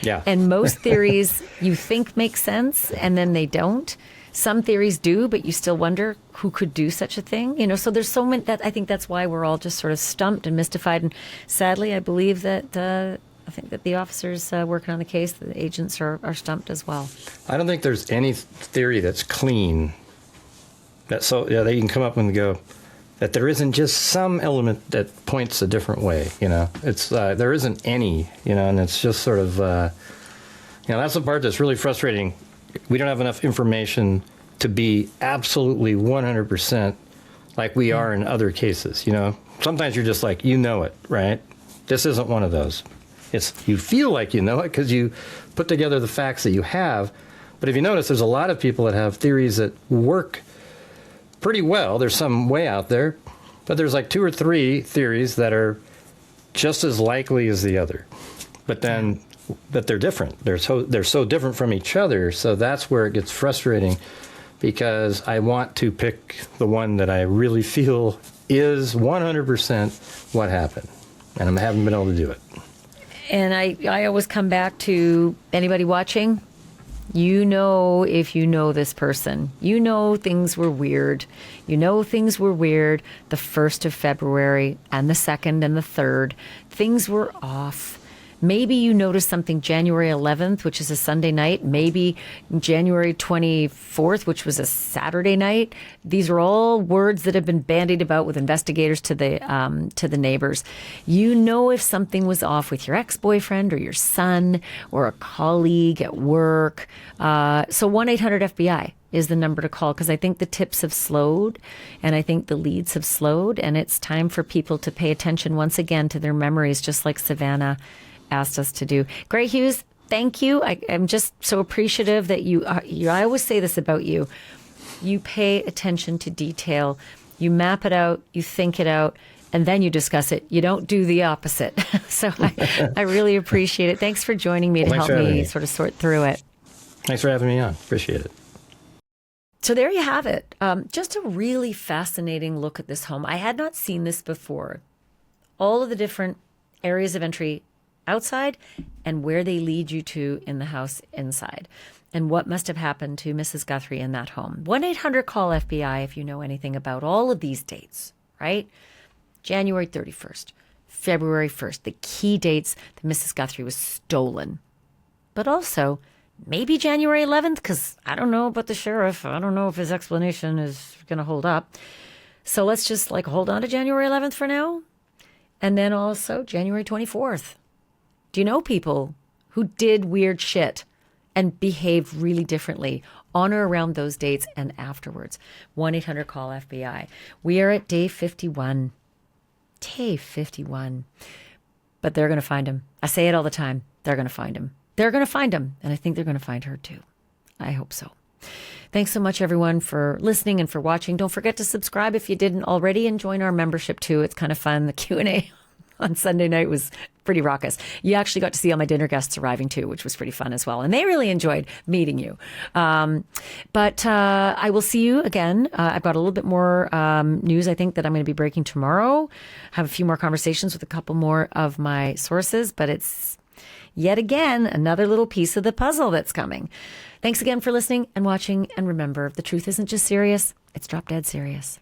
Speaker 1: Yeah. And most theories you think make sense, and then they don't. Some theories do, but you still wonder who could do such a thing. So there's so many that I think that's why we're all just sort of stumped and mystified. And sadly, I believe that I think that the officers working on the case, the agents are stumped as well. I
Speaker 2: don't think there's any theory that's clean. They can come up and go that there isn't just some element that points a different way. It's there isn't any. And it's just sort of that's the part that's really frustrating. We don't have enough information to be absolutely 100% like we are in other cases. Sometimes you're just like, it, right? This isn't one of those. It's you feel like it because you put together the facts that you have. But if you notice, there's a lot of people that have theories that work pretty well. There's some way out there, but there's like 2 or 3 theories that are just as likely as the other. But then that they're different. They're so different from each other. So that's where it gets frustrating, because I want to pick the one that I really feel is 100% what happened, and I haven't been able to do it.
Speaker 1: And I always come back to anybody watching. If you know this person, things were weird. Things were weird the 1st of February and the 2nd and the 3rd. Things were off. Maybe you noticed something January 11th, which is a Sunday night. Maybe January 24th, which was a Saturday night. These are all words that have been bandied about with investigators to the neighbors. If something was off with your ex-boyfriend or your son or a colleague at work. So 1-800-FBI is the number to call, because I think the tips have slowed and I think the leads have slowed, and it's time for people to pay attention once again to their memories, just like Savannah asked us to do. Gray Hughes, thank you. I'm just so appreciative that I always say this about you. You pay attention to detail. You map it out, you think it out, and then you discuss it. You don't do the opposite. So I really appreciate it. Thanks for joining me to help me sort of sort through it.
Speaker 2: Thanks for having me on. Appreciate it.
Speaker 1: So there you have it. Just a really fascinating look at this home. I had not seen this before. All of the different areas of entry outside and where they lead you to in the house inside, and what must have happened to Mrs. Guthrie in that home. 1-800-CALL-FBI if you know anything about all of these dates, right? January 31st, February 1st, the key dates that Mrs. Guthrie was stolen. But also maybe January 11th, because I don't know about the sheriff. I don't know if his explanation is going to hold up. So let's just hold on to January 11th for now. And then also January 24th. Do you know people who did weird shit and behave really differently on or around those dates and afterwards. 1-800-CALL-FBI. We are at day 51. Day 51. But they're going to find him. I say it all the time. They're going to find him. They're going to find him. And I think they're going to find her too. I hope so. Thanks so much, everyone, for listening and for watching. Don't forget to subscribe if you didn't already, and join our membership too. It's kind of fun. The Q&A on Sunday night was pretty raucous. You actually got to see all my dinner guests arriving too, which was pretty fun as well. And they really enjoyed meeting you. But I will see you again. I've got a little bit more news, I think, that I'm going to be breaking tomorrow. Have a few more conversations with a couple more of my sources, but it's yet again another little piece of the puzzle that's coming. Thanks again for listening and watching. And remember, the truth isn't just serious, it's drop dead serious.